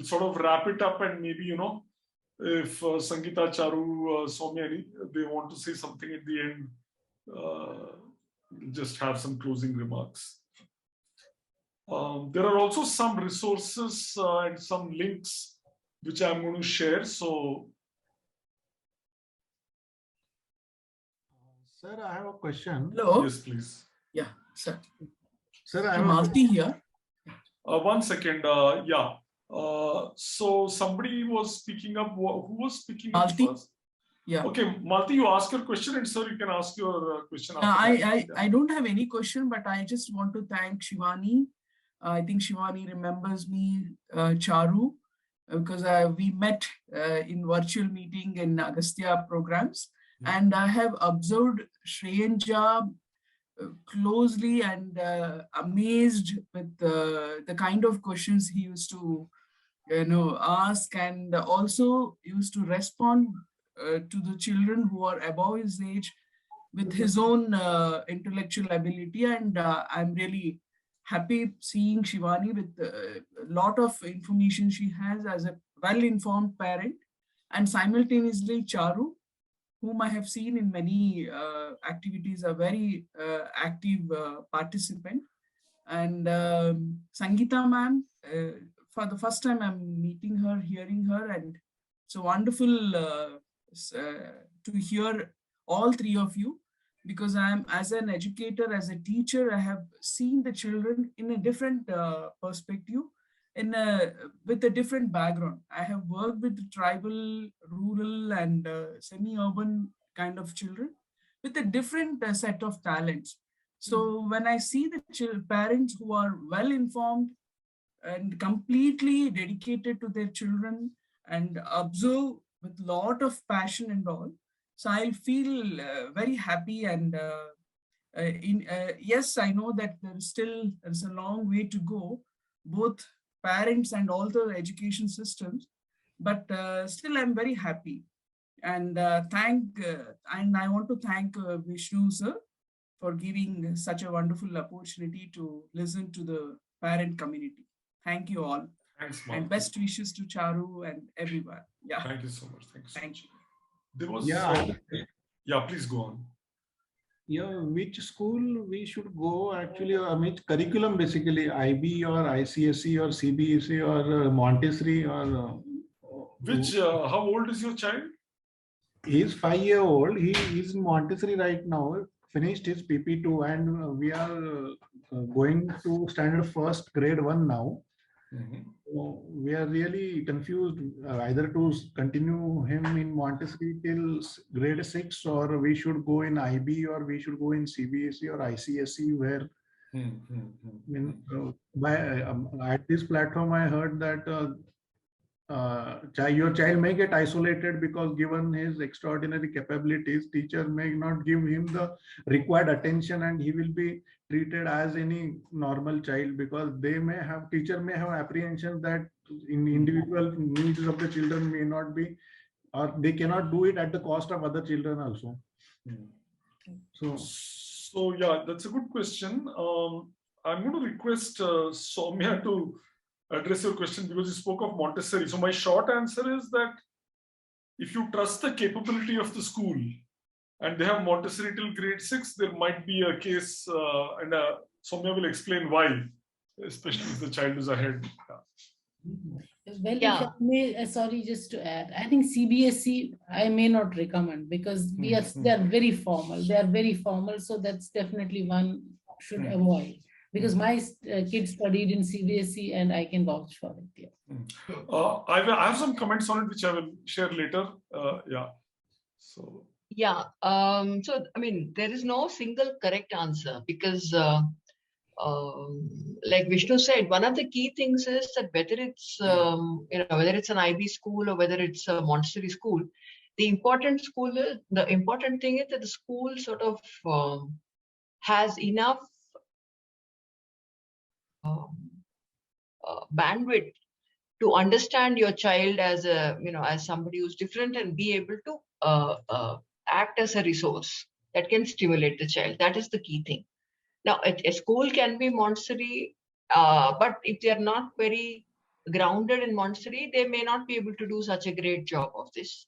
sort of wrap it up, and maybe, if Sangeeta, Charu, Soumya, they want to say something at the end, just have some closing remarks. There are also some resources and some links which I'm going to share. So, sir, I have a question. Hello. Yes, please. Yeah, sir. Sir, I have Malti here. 1 second. Yeah. So somebody was speaking up. Who was speaking up first? Yeah. Okay, Malti, you ask your question, and sir, you can ask your question. I don't have any question, but I just want to thank Shivani. I think Shivani remembers me, Charu, because we met in virtual meeting in Agastya programs, and I have observed Shreyanja closely and amazed with the kind of questions he used to ask, and also used to respond to the children who are above his age with his own intellectual ability. And I'm really happy seeing Shivani with a lot of information she has as a well-informed parent, and simultaneously Charu, whom I have seen in many activities, a very active participant. And Sangeeta ma'am, for the first time I'm meeting her, hearing her, and it's wonderful to hear all three of you, because I'm, as an educator, as a teacher, I have seen the children in a different perspective, with a different background. I have worked with tribal, rural, and semi-urban kind of children with a different set of talents. So when I see the parents who are well informed and completely dedicated to their children and observe with a lot of passion and all, so I'll feel very happy. And yes, I know that there's a long way to go, both parents and all the education systems, but still I'm very happy. And and I want to thank Vishnu sir for giving such a wonderful opportunity to listen to the parent community. Thank you all. Thanks, Malti. And best wishes to Charu and everyone. Yeah. Thank you so much. Thank you. There was please go on. Yeah, which school we should go actually, which curriculum basically, IB or ICSE or CBSE or Montessori or which how old is your child? He is 5-year-old. He is in Montessori right now, finished his PP2, and we are going to standard first, grade 1 now. So we are really confused either to continue him in Montessori till grade 6, or we should go in IB, or we should go in CBSE or ICSE, where at this platform I heard that your child may get isolated because given his extraordinary capabilities, teacher may not give him the required attention and he will be treated as any normal child, because teacher may have apprehension that in individual needs of the children may not be, or they cannot do it at the cost of other children also. So yeah, that's a good question. I'm going to request Soumya to address your question because you spoke of Montessori. So my short answer is that if you trust the capability of the school and they have Montessori till grade 6, there might be a case, and Soumya will explain why, especially if the child is ahead. Well, if I may, sorry, just to add, I think CBSE I may not recommend because they are very formal. They are very formal, so that's definitely one should avoid. Because my kids studied in CBSE and I can vouch for it. Yeah. I have some comments on it which I will share later. Yeah. So. Yeah. So I mean, there is no single correct answer because. Like Vishnu said, one of the key things is that whether it's whether it's an IB school or whether it's a Montessori school, the important thing is that the school sort of has enough bandwidth to understand your child as as somebody who's different and be able to act as a resource that can stimulate the child. That is the key thing. Now, a school can be Montessori, but if they are not very grounded in Montessori, they may not be able to do such a great job of this.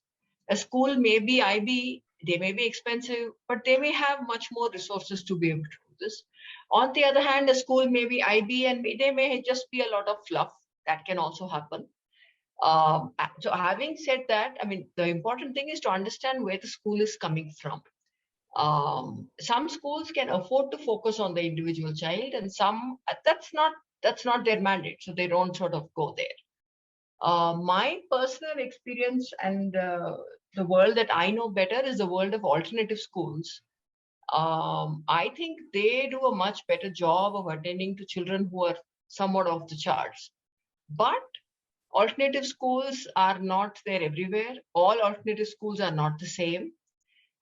A school may be IB, they may be expensive, but they may have much more resources to be able to do this. On the other hand, a school may be IB and they may just be a lot of fluff. That can also happen. So having said that, I mean, the important thing is to understand where the school is coming from. Some schools can afford to focus on the individual child, and some that's not their mandate, so they don't sort of go there. My personal experience and the world that I know better is the world of alternative schools. I think they do a much better job of attending to children who are somewhat off the charts. But alternative schools are not there everywhere. All alternative schools are not the same.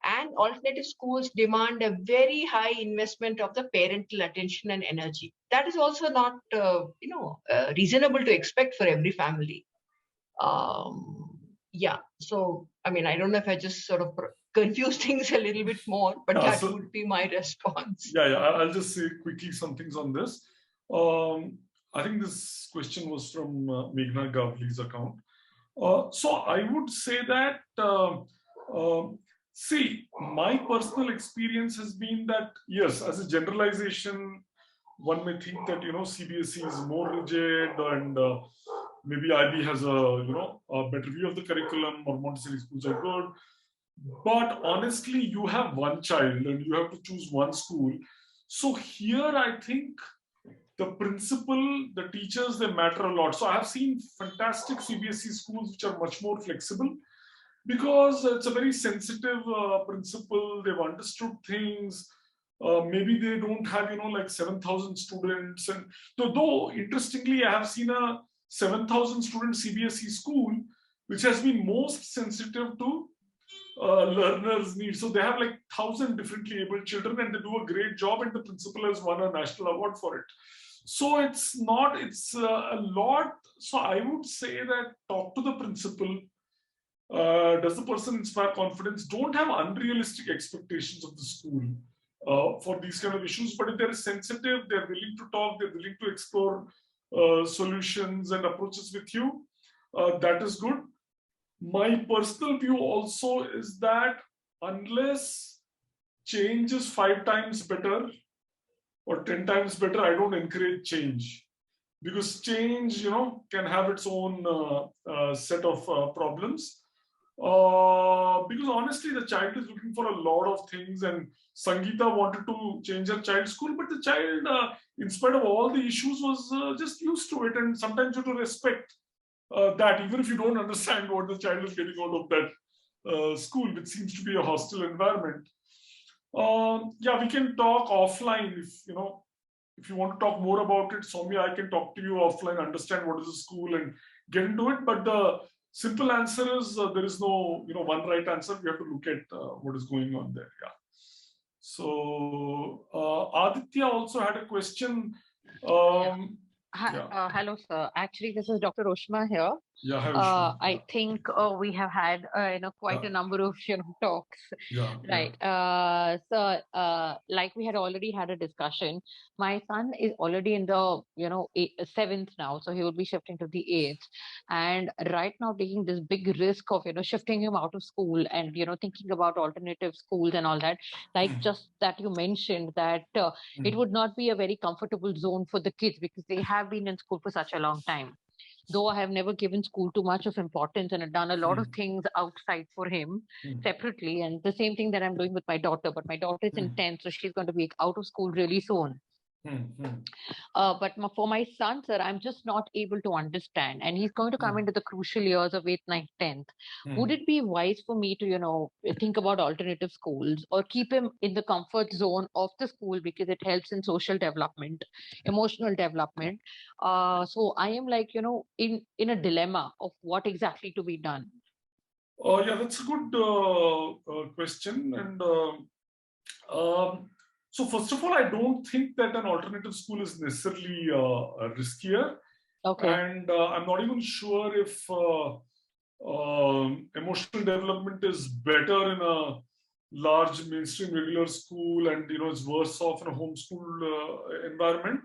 And alternative schools demand a very high investment of the parental attention and energy. That is also not, reasonable to expect for every family. Yeah. So, I mean, I don't know if I just sort of confuse things a little bit more, but that would be my response. Yeah. I'll just say quickly some things on this. I think this question was from Meghna Gavli's account. So I would say that, see, my personal experience has been that, yes, as a generalization, one may think that, CBSE is more rigid and maybe IB has a better view of the curriculum or Montessori schools are good. But honestly, you have one child and you have to choose one school. So here, I think the principal, the teachers, they matter a lot. So I have seen fantastic CBSE schools which are much more flexible because it's a very sensitive principal. They've understood things. Maybe they don't have, like 7,000 students. And though interestingly, I have seen a 7,000 student CBSE school, which has been most sensitive to learners' needs. So they have like 1,000 differently able children and they do a great job and the principal has won a national award for it. So it's a lot. So I would say that talk to the principal. Does the person inspire confidence? Don't have unrealistic expectations of the school for these kind of issues. But if they're sensitive, they're willing to talk, they're willing to explore solutions and approaches with you, that is good. My personal view also is that unless change is 5 times better or 10 times better, I don't encourage change. Because change, can have its own set of problems. Because honestly, the child is looking for a lot of things, and Sangeeta wanted to change her child's school, but the child, in spite of all the issues, was just used to it. And sometimes you have to respect that, even if you don't understand what the child is getting out of that school, which seems to be a hostile environment. Yeah, we can talk offline if you want to talk more about it. Soumya, I can talk to you offline, understand what is the school and get into it. But the simple answer is there is no one right answer. We have to look at what is going on there. Yeah. So Aditya also had a question. Yeah. Hello, sir. Actually, this is Dr. Ushma here. Yeah, hi, Ushma. I think we have had quite a number of talks. Yeah. Right. So like we had already had a discussion. My son is already in the seventh now, so he will be shifting to the eighth. And right now, taking this big risk of shifting him out of school and thinking about alternative schools and all that. Like just that you mentioned that it would not be a very comfortable zone for the kids because they have been in school for such a long time. Though I have never given school too much of importance and have done a lot of things outside for him separately. And the same thing that I'm doing with my daughter, but my daughter is in 10th, so she's going to be out of school really soon. But for my son, sir, I'm just not able to understand. And he's going to come into the crucial years of 8th, 9th, 10th. Would it be wise for me to, think about alternative schools or keep him in the comfort zone of the school because it helps in social development, emotional development? So I am like, in a dilemma of what exactly to be done. Yeah, that's a good question. And so first of all, I don't think that an alternative school is necessarily riskier. Okay. And I'm not even sure if emotional development is better in a large mainstream regular school and it's worse off in a homeschool environment.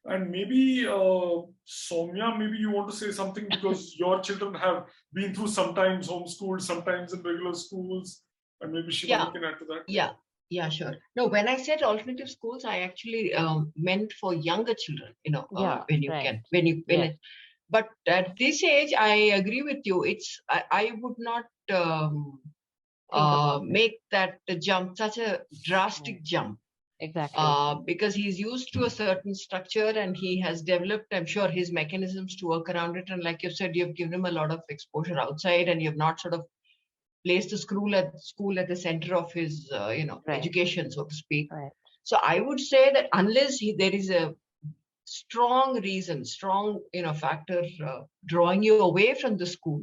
And maybe Soumya, maybe you want to say something because your children have been through sometimes homeschooled, sometimes in regular schools, and maybe Shivani can add to that. Yeah, sure. No, when I said alternative schools, I actually meant for younger children, when you can, but at this age, I agree with you. I would not make that jump, such a drastic jump. Exactly. Because he's used to a certain structure and he has developed, I'm sure, his mechanisms to work around it. And like you said, you've given him a lot of exposure outside and you've not sort of placed the school at the center of his, education, so to speak. Right. So I would say that unless there is a strong reason, factor drawing you away from the school,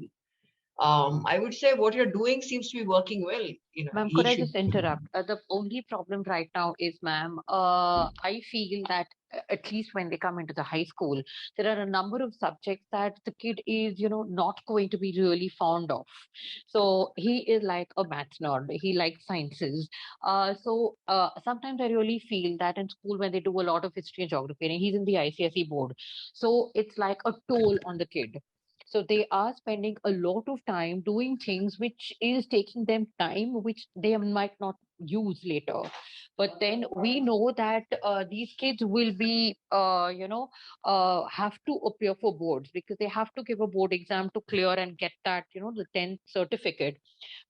I would say what you're doing seems to be working well. Ma'am, could I just interrupt? The only problem right now is, ma'am, I feel that at least when they come into the high school, there are a number of subjects that the kid is, not going to be really fond of. So he is like a maths nerd. He likes sciences. So sometimes I really feel that in school when they do a lot of history and geography, and he's in the ICSE board, so it's like a toll on the kid. So they are spending a lot of time doing things which is taking them time, which they might not use later. But then we know that these kids will be, have to appear for boards because they have to give a board exam to clear and get that, the 10th certificate,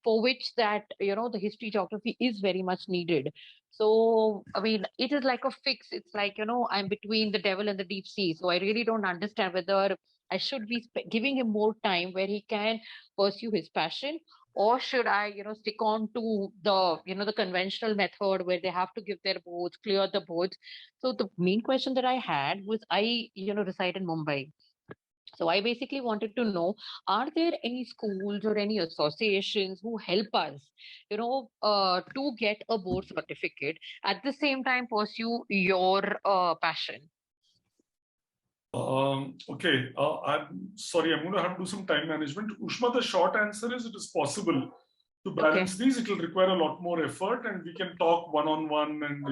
for which that, the history geography is very much needed. So, I mean, it is like a fix. It's like, I'm between the devil and the deep sea. So I really don't understand whether I should be giving him more time where he can pursue his passion, or should I, stick on to the, the conventional method where they have to give their boards, clear the boards. So the main question that I had was, I, reside in Mumbai. So I basically wanted to know, are there any schools or any associations who help us, to get a board certificate, at the same time pursue your passion? Okay, I'm sorry, I'm going to have to do some time management. Ushma, the short answer is it is possible to balance these. It will require a lot more effort and we can talk one-on-one and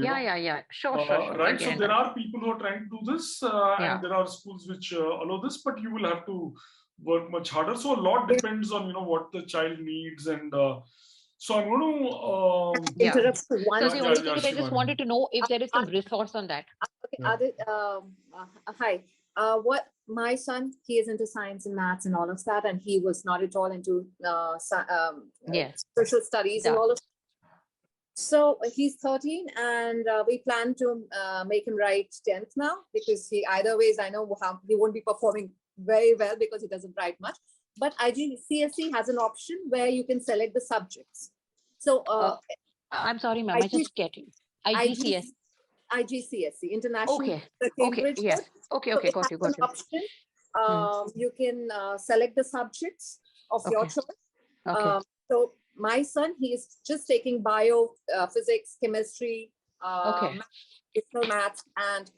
Sure. Right, so there are people who are trying to do this and there are schools which allow this, but you will have to work much harder. So a lot depends on what the child needs, and so I'm going to interrupt for one. So the only thing is I just wanted to know if there is some resource on that. Okay, hi. What my son, he is into science and maths and all of that, and he was not at all into social studies and all of that. So he's 13, and we plan to make him write 10th now, because he either ways, I know how he won't be performing very well because he doesn't write much. But IGCSE has an option where you can select the subjects. So I'm sorry, ma'am, I just get you. IGCSE, International. Okay, got you. Option You can select the subjects of your Okay. choice. Okay. So my son, he is just taking bio, physics, chemistry, Okay. maths, and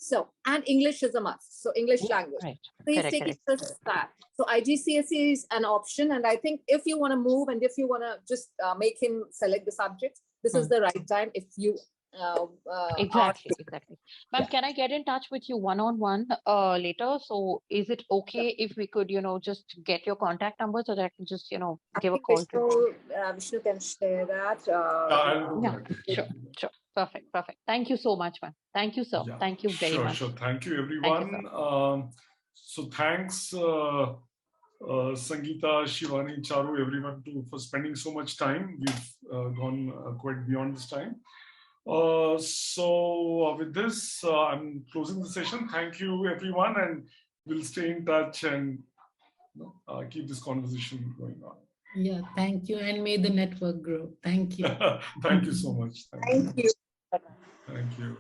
so, and English is a must. So English language. Right. So he's Correct. taking Correct. just that. So IGCSE is an option, and I think if you want to move and if you want to just make him select the subjects, this is the right time. If you Exactly. Exactly. Ma'am, can I get in touch with you one-on-one later? So is it okay if we could, just get your contact number so that I can just, I give a think call to you? Vishnu can share that. I'll do Yeah, that. sure, sure. Perfect, perfect. Thank you so much, ma'am. Thank you, sir. Yeah, Thank you very sure, much. sure. Thank you, Thank you, everyone. sir. So thanks, Sangeeta, Shivani, Charu, everyone for spending so much time. We've gone quite beyond this time. So with this, I'm closing the session. Thank you, everyone, and we'll stay in touch and keep this conversation going on. Yeah, thank you. And may the network grow. Thank you. Thank you so much. Thank you. Thank you.